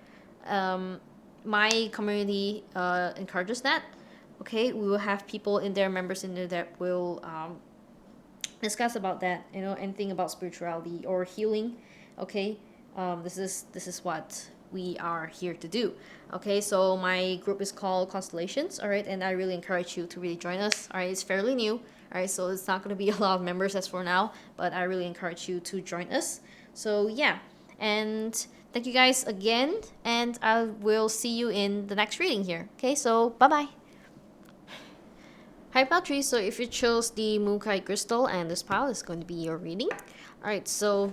my community encourages that. Okay, we will have people in there, members in there, that will discuss about that, anything about spirituality or healing. Okay, this is what we are here to do. Okay, so my group is called Constellations. All right, and I really encourage you to really join us. All right, it's fairly new. All right, so it's not going to be a lot of members as for now, but I really encourage you to join us. So yeah, and thank you guys again, and I will see you in the next reading here. Okay, so bye bye. Hi Patri, so if you chose the Mookaite crystal and this pile is going to be your reading. Alright, so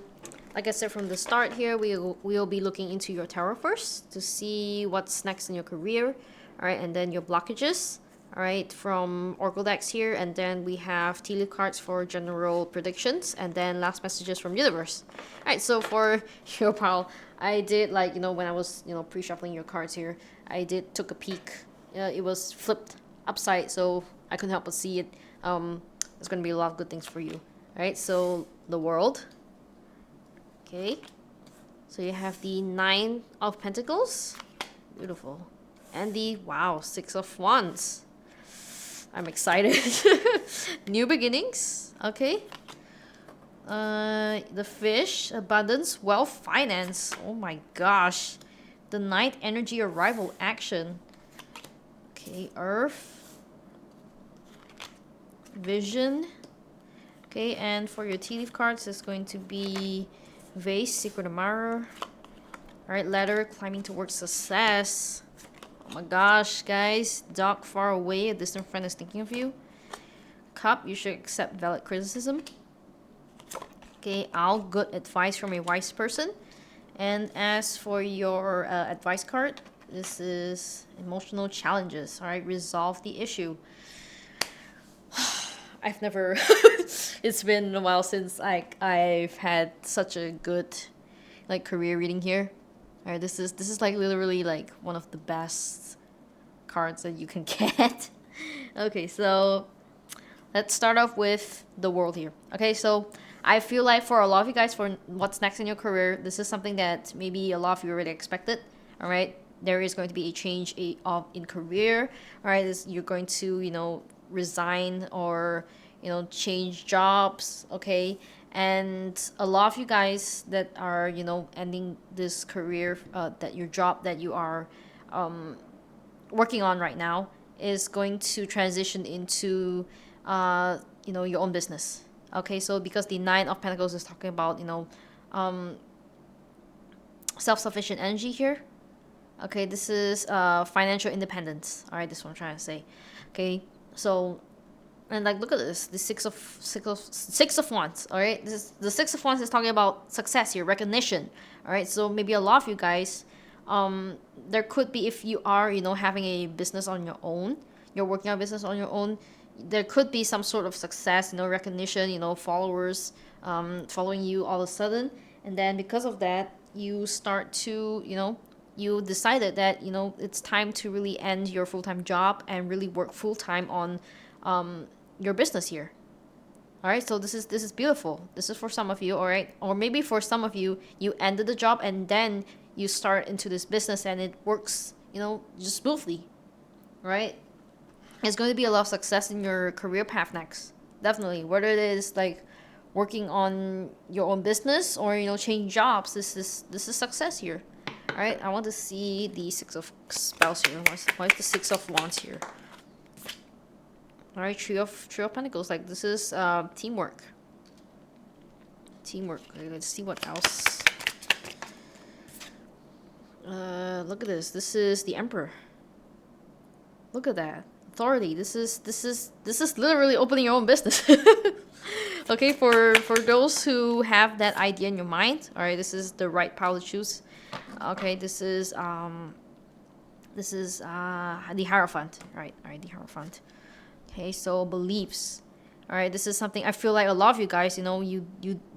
like I said from the start here, we'll be looking into your tarot first to see what's next in your career. Alright, and then your blockages. Alright, from Oracle decks here, and then we have tea leaf cards for general predictions, and then last messages from universe. Alright, so for your pile, I did when I was pre-shuffling your cards here, I did took a peek. It was flipped upside, so I couldn't help but see it. There's going to be a lot of good things for you. Alright, so the world. Okay. So you have the 9 of Pentacles. Beautiful. And the, wow, 6 of Wands. I'm excited. New beginnings. Okay. The Fish. Abundance. Wealth. Finance. Oh my gosh. The Night. Energy. Arrival. Action. Okay. Earth. Vision. Okay, and for your tea leaf cards, it's going to be Vase, Secret Admirer. Alright, Ladder, climbing towards success. Oh my gosh, guys. Dog far away, a distant friend is thinking of you. Cup, you should accept valid criticism. Okay, Owl, good advice from a wise person. And as for your advice card, this is emotional challenges. Alright, resolve the issue. I've never it's been a while since I've had such a good career reading here. Alright, this is literally one of the best cards that you can get. Okay, so let's start off with the world here. Okay, so I feel like for a lot of you guys, for what's next in your career, this is something that maybe a lot of you already expected. Alright, there is going to be a change in career. Alright, you're going to resign or change jobs. Okay, and a lot of you guys that are ending this career, that your job that you are working on right now is going to transition into your own business. Okay, so because the Nine of Pentacles is talking about, self-sufficient energy here. Okay, this is financial independence. All right, this is what I'm trying to say. Okay, so and like look at this, the six of wands. All right, this is the Six of Wands is talking about success here, recognition. All right, so maybe a lot of you guys, there could be, if you are having a business on your own, you're working on business on your own, there could be some sort of success, recognition, followers following you all of a sudden, and then because of that you start to you decided that it's time to really end your full-time job and really work full-time on your business here. All right, so this is beautiful. This is for some of you, all right, or maybe for some of you, you ended the job and then you start into this business and it works, just smoothly, right? It's going to be a lot of success in your career path next, definitely. Whether it is like working on your own business or changing jobs, this is success here. All right, I want to see the Six of Spells here. Why is the Six of Wands here? All right, Three of Pentacles. Like this is teamwork. Teamwork. Okay, let's see what else. Look at this. This is the Emperor. Look at that. Authority. This is literally opening your own business. Okay, for those who have that idea in your mind, all right, this is the right power to choose. Okay, this is the Hierophant. All right, the Hierophant. Okay, so beliefs. All right, this is something I feel like a lot of you guys, you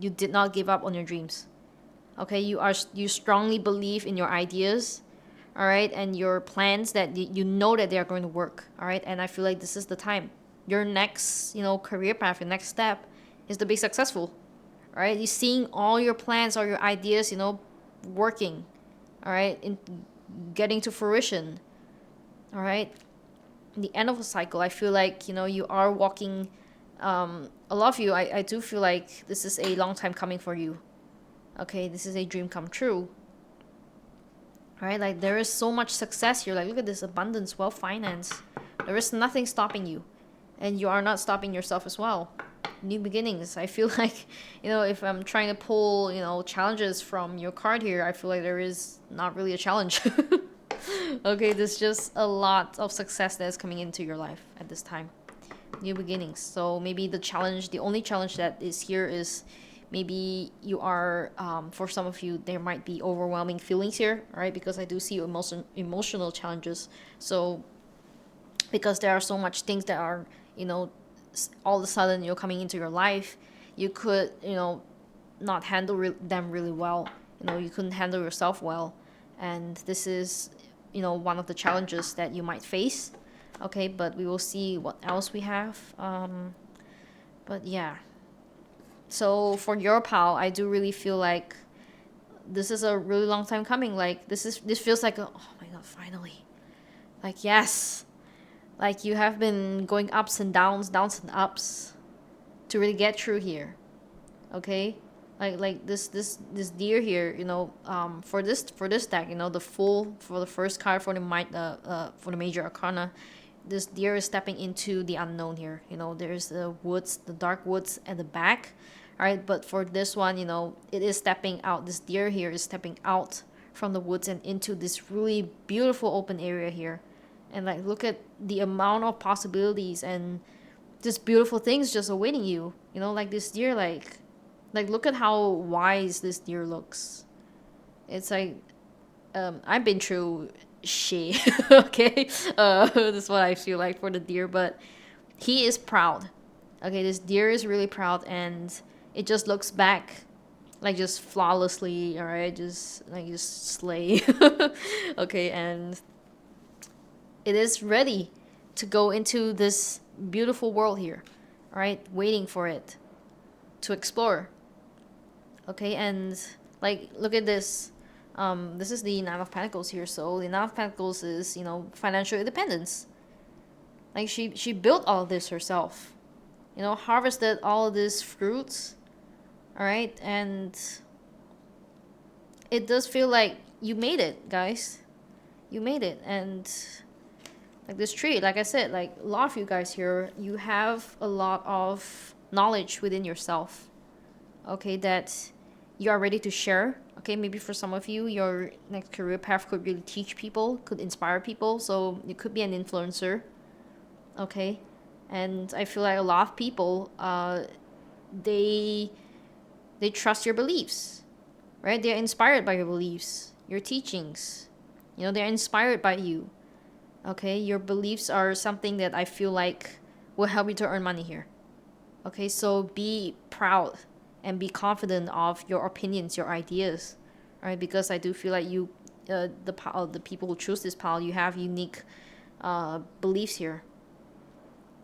did not give up on your dreams. Okay, you strongly believe in your ideas, all right, and your plans that you know that they are going to work, all right, and I feel like this is the time. Your next, career path, your next step is to be successful, all right. You're seeing all your plans, all your ideas, working, all right, in getting to fruition, all right. The end of a cycle, I feel like you are walking. A lot of you, I do feel like this is a long time coming for you. Okay, this is a dream come true. All right, like there is so much success here. Like look at this abundance, wealth, finance. There is nothing stopping you, and you are not stopping yourself as well. New beginnings. I feel like if I'm trying to pull challenges from your card here, I feel like there is not really a challenge. Okay, there's just a lot of success that is coming into your life at this time. New beginnings. So maybe the only challenge that is here is maybe you are, for some of you, there might be overwhelming feelings here, right? Because I do see emotional challenges. So because there are so much things that are, all of a sudden coming into your life, you could, not handle them really well. You couldn't handle yourself well. And this is one of the challenges that you might face. Okay, but we will see what else we have. But yeah, so for your pal, I do really feel like this is a really long time coming. Like this feels like oh my god, finally, like yes, like you have been going ups and downs and ups to really get through here. Okay, like this deer here, for this deck, the full for the first card for the major arcana, this deer is stepping into the unknown here. There's the woods, the dark woods at the back. All right, but for this one, it is stepping out. This deer here is stepping out from the woods and into this really beautiful open area here. And like look at the amount of possibilities and just beautiful things just awaiting you. Like this deer, like look at how wise this deer looks. It's like I've been through shit. Okay, this is what I feel like for the deer, but he is proud. Okay, this deer is really proud, and it just looks back like just flawlessly. All right, just slay. Okay, and it is ready to go into this beautiful world here. All right, waiting for it to explore. Okay, and like look at this. This is the Nine of Pentacles here. So the Nine of Pentacles is financial independence. Like she built all of this herself. Harvested all of these fruits. All right, and it does feel like you made it, guys. You made it, and Like this tree, like I said, like a lot of you guys here, you have a lot of knowledge within yourself, okay, that you are ready to share. Okay, maybe for some of you, your next career path could really teach people, could inspire people. So you could be an influencer, okay? And I feel like a lot of people, they they trust your beliefs, right? They're inspired by your beliefs, your teachings. You know, they're inspired by you. Okay, your beliefs are something that I feel like will help you to earn money here. Okay, so be proud and be confident of your opinions, your ideas, right? Because I do feel like you, the people who choose this path, you have unique beliefs here.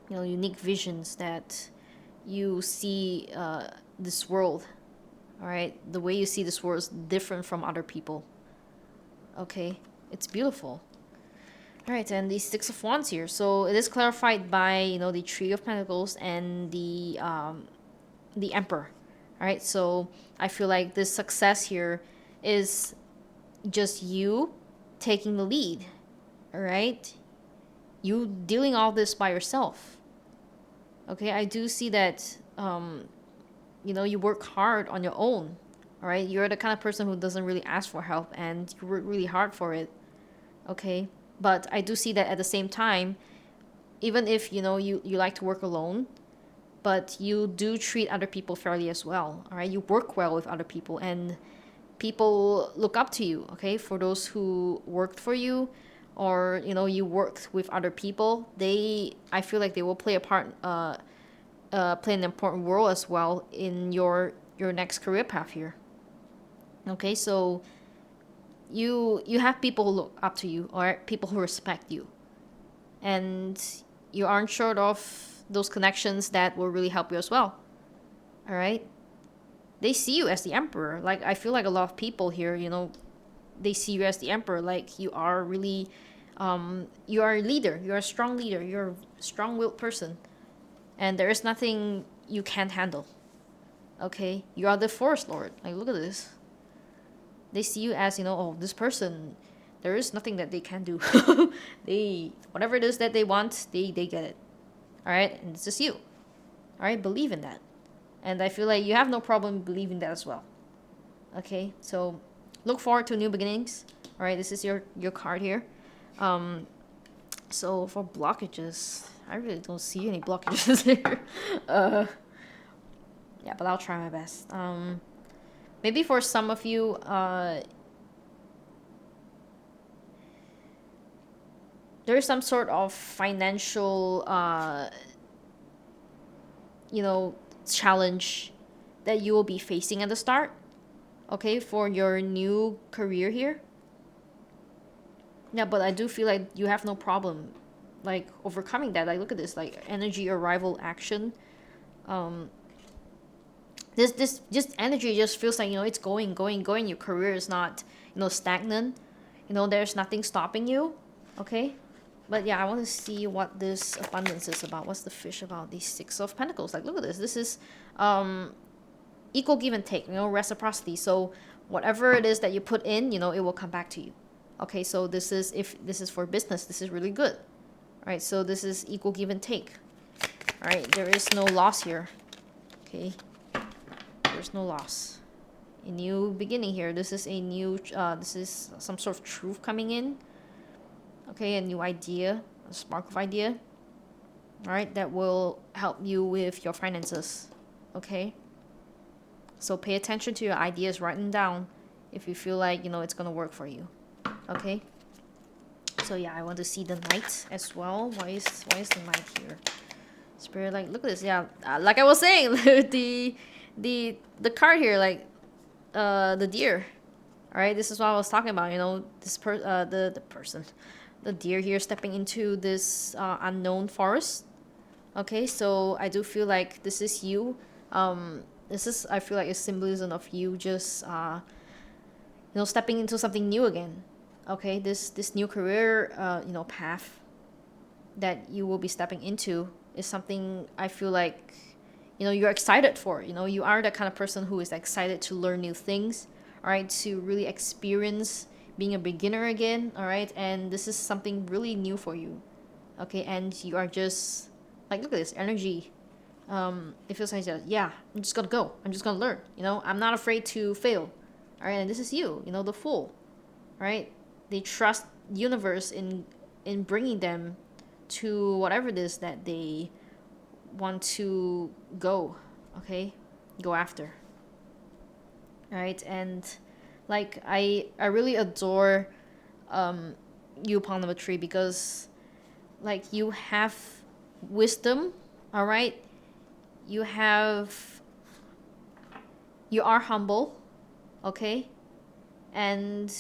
You know, unique visions that you see this world. All right, the way you see this world is different from other people. Okay, it's beautiful. All right, and the Six of Wands here. So it is clarified by, you know, the Tree of Pentacles and the Emperor. All right, so I feel like this success here is just you taking the lead. All right, you dealing all this by yourself. Okay, I do see that. You know, you work hard on your own. All right, you're the kind of person who doesn't really ask for help, and you work really hard for it. Okay, but I do see that at the same time, even if you know you like to work alone, but you do treat other people fairly as well. All right, you work well with other people, and people look up to you. Okay, for those who worked for you, or you know you worked with other people, I feel like they will play a part, play an important role as well in your next career path here. Okay, so you have people who look up to you, or people who respect you, and you aren't short of those connections that will really help you as well. All right, they see you as the emperor. Like I feel like a lot of people here, you know, they see you as the emperor. Like you are really, you are a leader. You're a strong leader. You're a strong-willed person, and there is nothing you can't handle. Okay, you are the forest lord. Like look at this. They see you as, you know, oh, this person, there is nothing that they can do. They, whatever it is that they want, they get it. All right, and it's just you. All right, believe in that, and I feel like you have no problem believing that as well. Okay, so look forward to new beginnings. All right, this is your card here. So for blockages, I really don't see any blockages here. Yeah, but I'll try my best. Maybe for some of you, there is some sort of financial, you know, challenge that you will be facing at the start. Okay, for your new career here. Yeah, but I do feel like you have no problem, like overcoming that. Like look at this, like energy arrival action. Um, this just energy just feels like, you know, it's going. Your career is not, you know, stagnant. You know, there's nothing stopping you. Okay, but yeah, I want to see what this abundance is about. What's the fish about? The Six of Pentacles. Like look at this. This is equal give and take. You know, reciprocity. So whatever it is that you put in, you know, it will come back to you. Okay, so this is, if this is for business, this is really good. All right, so this is equal give and take. All right, there is no loss here. Okay, there's no loss. A new beginning here. This is a new, this is some sort of truth coming in. Okay, a new idea, a spark of idea. All right, that will help you with your finances. Okay, so pay attention to your ideas, write them down if you feel like, you know, it's gonna work for you. Okay, so yeah, I want to see the knight as well. Why is the knight here? Spirit, like look at this. Yeah, like I was saying, the card here, like the deer. All right, this is what I was talking about. You know, this the person, the deer here stepping into this unknown forest. Okay, so I do feel like this is you. This is, I feel like, a symbolism of you just you know, stepping into something new again. Okay, this new career you know, path that you will be stepping into is something I feel like, you know, you're excited for. You know, you are that kind of person who is excited to learn new things. All right, to really experience being a beginner again. All right, and this is something really new for you. Okay, and you are just like, look at this energy. It feels like, yeah, I'm just gonna go. I'm just gonna learn. I'm not afraid to fail. All right, and this is you. The fool. Right? They trust universe in bringing them to whatever it is that they want to go. Okay, go after. All right, and like I really adore you, Palm of a Tree, because like you have wisdom. All right, you are humble. Okay, and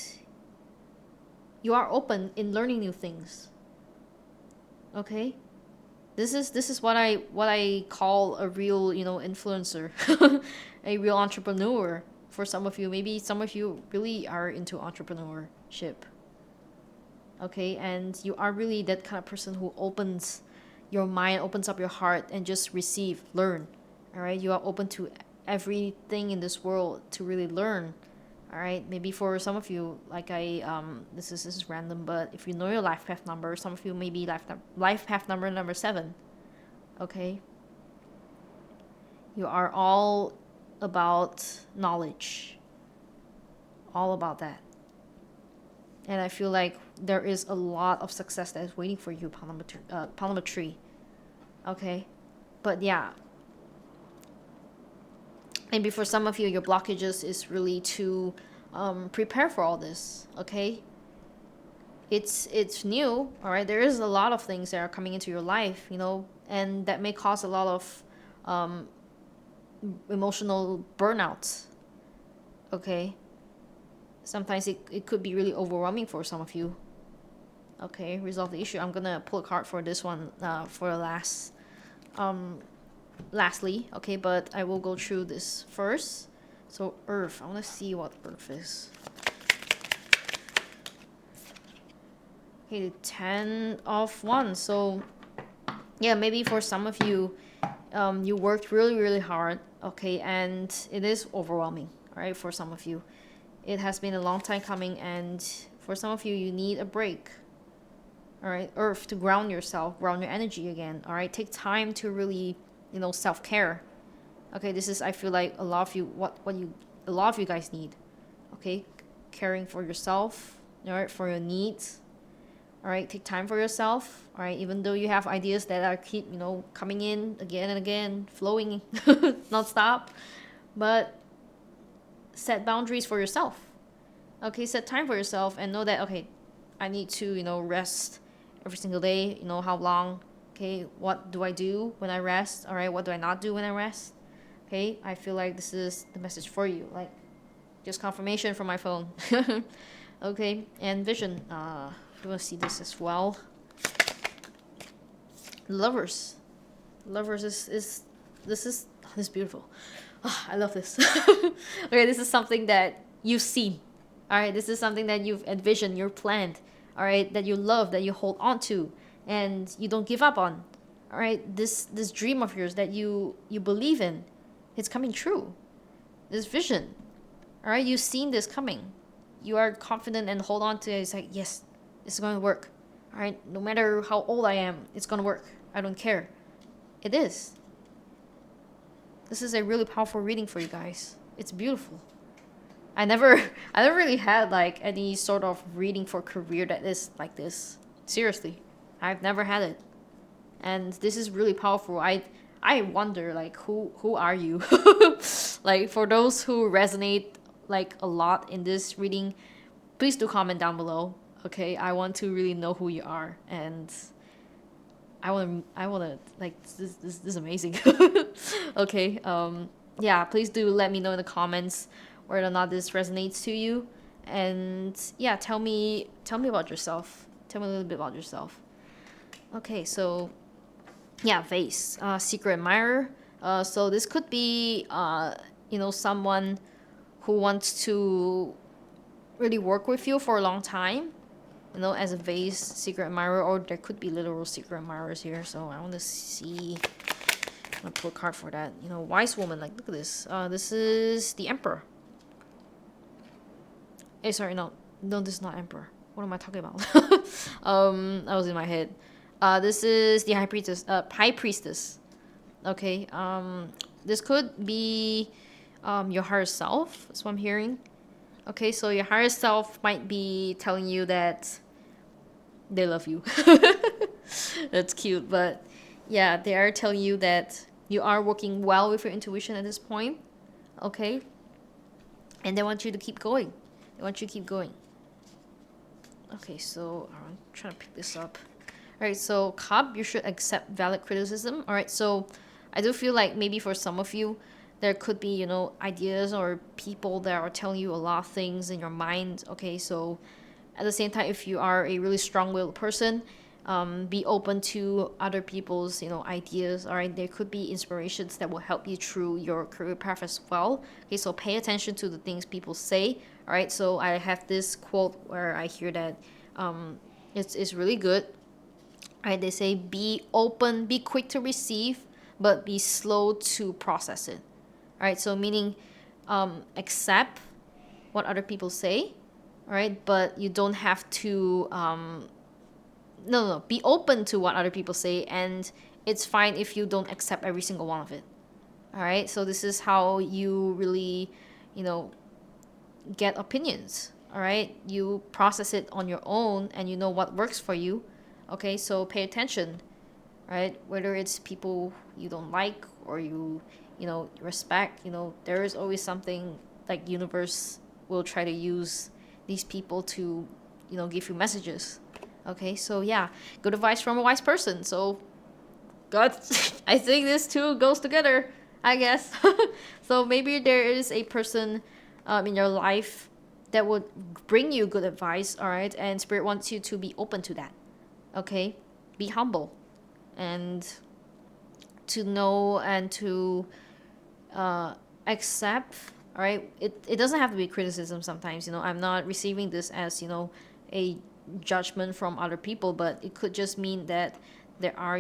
you are open in learning new things. Okay, this is what I call a real influencer, a real entrepreneur. For some of you, maybe some of you really are into entrepreneurship. Okay, and you are really that kind of person who opens your mind, opens up your heart, and just receive, learn. All right, you are open to everything in this world to really learn. All right, maybe for some of you, like this is random, but if you know your life path number, some of you maybe life path number 7. Okay, you are all about knowledge, all about that, and I feel like there is a lot of success that is waiting for you, Palm Tree. Okay, but yeah, maybe for some of you, your blockages is really to prepare for all this. Okay, it's new. All right, there is a lot of things that are coming into your life, and that may cause a lot of emotional burnout. Okay, sometimes it could be really overwhelming for some of you. Okay, resolve the issue. I'm gonna pull a card for this one for the lastly. Okay, but I will go through this first. So Earth, I want to see what Earth is. Okay, the 10 of Wands. So yeah, maybe for some of you, you worked really, really hard. Okay, and it is overwhelming. All right, for some of you, it has been a long time coming, and for some of you, you need a break. All right, Earth, to ground yourself, ground your energy again. All right, take time to really, self-care. Okay, this is, I feel like, a lot of you, a lot of you guys need. Okay, caring for yourself. All right, for your needs. All right, take time for yourself. All right, even though you have ideas that are keep coming in again and again, flowing non-stop, but set boundaries for yourself. Okay, set time for yourself and know that, okay, I need to rest every single day. How long? Okay, what do I do when I rest? All right, what do I not do when I rest? Okay, I feel like this is the message for you, like just confirmation from my phone. Okay, and vision, you want to see this as well. Lovers is this is beautiful. Oh, I love this. Okay, this is something that you've seen. All right, this is something that you've envisioned, you've planned. All right, that you love, that you hold on to, and you don't give up on. All right, this dream of yours that you believe in, it's coming true. This vision, all right, you've seen this coming. You are confident and hold on to it. It's like, yes, it's going to work. All right, no matter how old I am, it's going to work. I don't care. It is. This is a really powerful reading for you guys. It's beautiful. I never really had like any sort of reading for career that is like this. Seriously, I've never had it, and this is really powerful. I wonder like who are you? Like for those who resonate like a lot in this reading, please do comment down below. Okay, I want to really know who you are, and I want to like this is amazing. Okay, yeah, please do let me know in the comments whether or not this resonates to you, and yeah, tell me about yourself. Tell me a little bit about yourself. Okay, so yeah, vase, secret admirer. So this could be someone who wants to really work with you for a long time, as a vase secret admirer, or there could be literal secret admirers here. So I want to see. I'm gonna pull a card for that. Wise woman. Like, look at this. This is the Emperor. Sorry, no, this is not Emperor. What am I talking about? I was in my head. This is the high priestess. Okay. This could be your higher self. That's what I'm hearing. Okay, so your higher self might be telling you that they love you. That's cute, but yeah, they are telling you that you are working well with your intuition at this point. Okay, and they want you to keep going. They want you to keep going. Okay, so I'm trying to pick this up. All right, so Cobb, you should accept valid criticism. All right, so I do feel like maybe for some of you, there could be, ideas or people that are telling you a lot of things in your mind. Okay, so at the same time, if you are a really strong-willed person, be open to other people's, ideas. All right, there could be inspirations that will help you through your career path as well. Okay, so pay attention to the things people say. All right, so I have this quote where I hear that it's really good. All right, they say be open, be quick to receive, but be slow to process it. All right, so meaning accept what other people say, all right, but you don't have to no, be open to what other people say, and it's fine if you don't accept every single one of it. All right, so this is how you really, you know, get opinions. All right, you process it on your own, and you know what works for you. Okay, so pay attention, right? Whether it's people you don't like or you respect, there is always something like universe will try to use these people to, give you messages. Okay, so yeah, good advice from a wise person. So God, I think this two goes together, I guess. So maybe there is a person in your life that would bring you good advice, all right? And Spirit wants you to be open to that, okay? Be humble and to know and to accept, all right? It doesn't have to be criticism sometimes, I'm not receiving this as, a judgment from other people, but it could just mean that there are,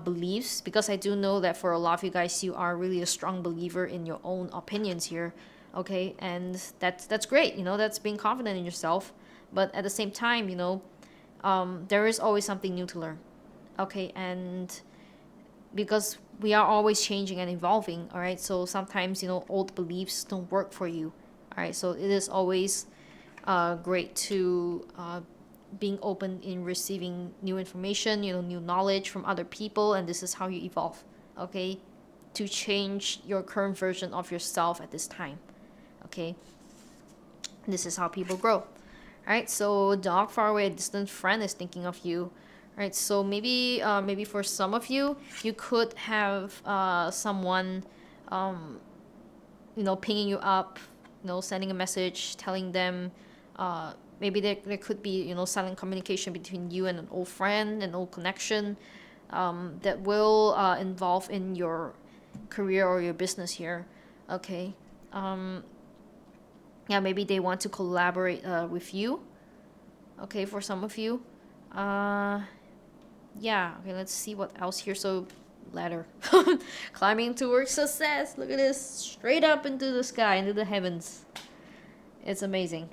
beliefs, because I do know that for a lot of you guys, you are really a strong believer in your own opinions here, okay? And that's great, that's being confident in yourself. But at the same time, there is always something new to learn, okay? And because we are always changing and evolving, all right? So sometimes, old beliefs don't work for you, all right? So it is always great to being open in receiving new information, new knowledge from other people, and this is how you evolve, okay? To change your current version of yourself at this time, okay? This is how people grow. All right, so dog far away, a distant friend is thinking of you. All right, so maybe for some of you, you could have someone, pinging you up, sending a message, telling them. Maybe there could be silent communication between you and an old friend, an old connection, that will involve in your career or your business here. Okay. Yeah, maybe they want to collaborate with you. Okay, for some of you. Yeah, okay, let's see what else here. So, ladder. Climbing towards success. Look at this. Straight up into the sky, into the heavens. It's amazing.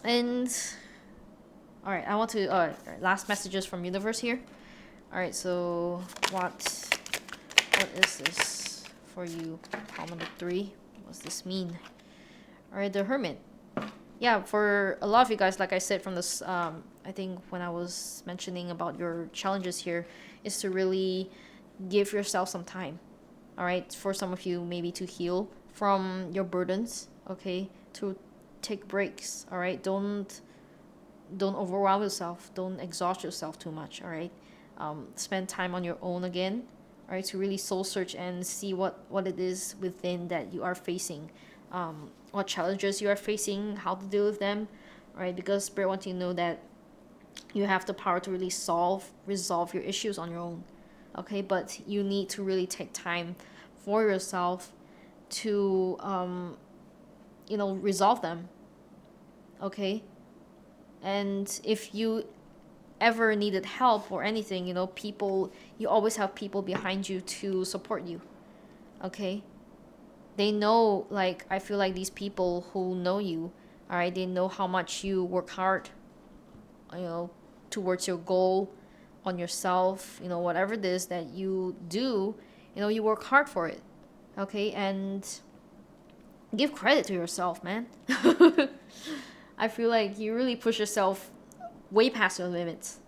And all right, I want to last messages from universe here. All right, so what is this for you? Pile number 3. What's this mean? All right, the hermit. Yeah, for a lot of you guys, like I said from this, I think when I was mentioning about your challenges here, is to really give yourself some time. All right, for some of you, maybe to heal from your burdens. Okay, to take breaks. All right, don't overwhelm yourself. Don't exhaust yourself too much. All right, spend time on your own again. All right, to really soul search and see what it is within that you are facing, what challenges you are facing, how to deal with them. All right, because Spirit wants you to know that you have the power to really resolve your issues on your own. Okay, but you need to really take time for yourself to resolve them. Okay, and if you ever needed help or anything, people, you always have people behind you to support you. Okay, they know, like, I feel like these people who know you, all right, they know how much you work hard, you know towards your goal, on yourself, whatever it is that you do, you work hard for it. Okay, and give credit to yourself, man. I feel like you really push yourself way past your limits.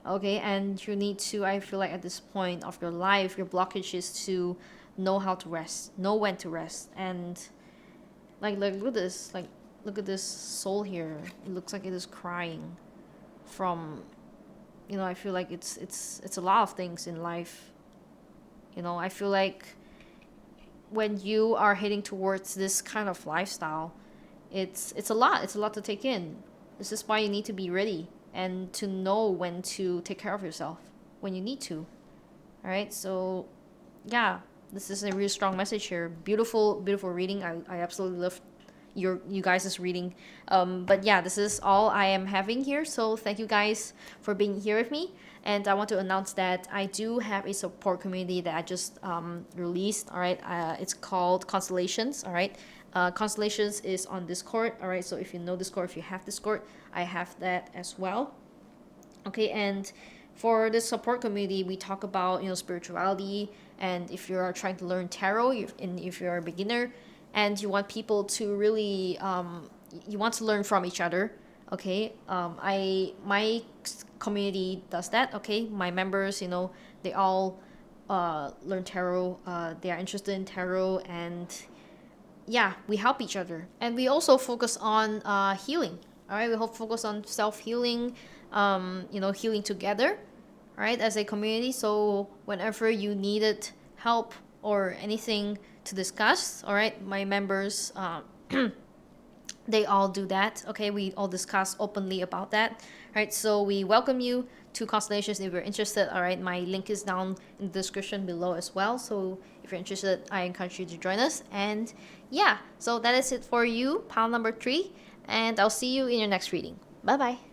Okay, and you need to, I feel like at this point of your life, your blockage is to know how to rest, know when to rest. And like look at this, look at this soul here. It looks like it is crying from, I feel like it's a lot of things in life. I feel like when you are heading towards this kind of lifestyle, it's a lot. It's a lot to take in. This is why you need to be ready and to know when to take care of yourself when you need to. All right. So, yeah, this is a really strong message here. Beautiful, beautiful reading. I absolutely love you guys' reading. But yeah, this is all I am having here. So thank you guys for being here with me. And I want to announce that I do have a support community that I just released. All right, it's called Constellations. All right, Constellations is on Discord. All right, so if you know Discord, if you have Discord, I have that as well. Okay, and for this support community, we talk about spirituality, and if you're trying to learn tarot, if you're a beginner, and you want people to really you want to learn from each other. Okay, my community does that. Okay, my members, they all learn tarot. They are interested in tarot, and yeah, we help each other, and we also focus on healing. All right, we focus on self-healing, healing together, right, as a community. So whenever you needed help or anything to discuss, all right, my members, they all do that. Okay, we all discuss openly about that. Right, so we welcome you to Constellations if you're interested. All right, my link is down in the description below as well. So if you're interested, I encourage you to join us. And yeah, so that is it for you, pile number 3. And I'll see you in your next reading. Bye bye.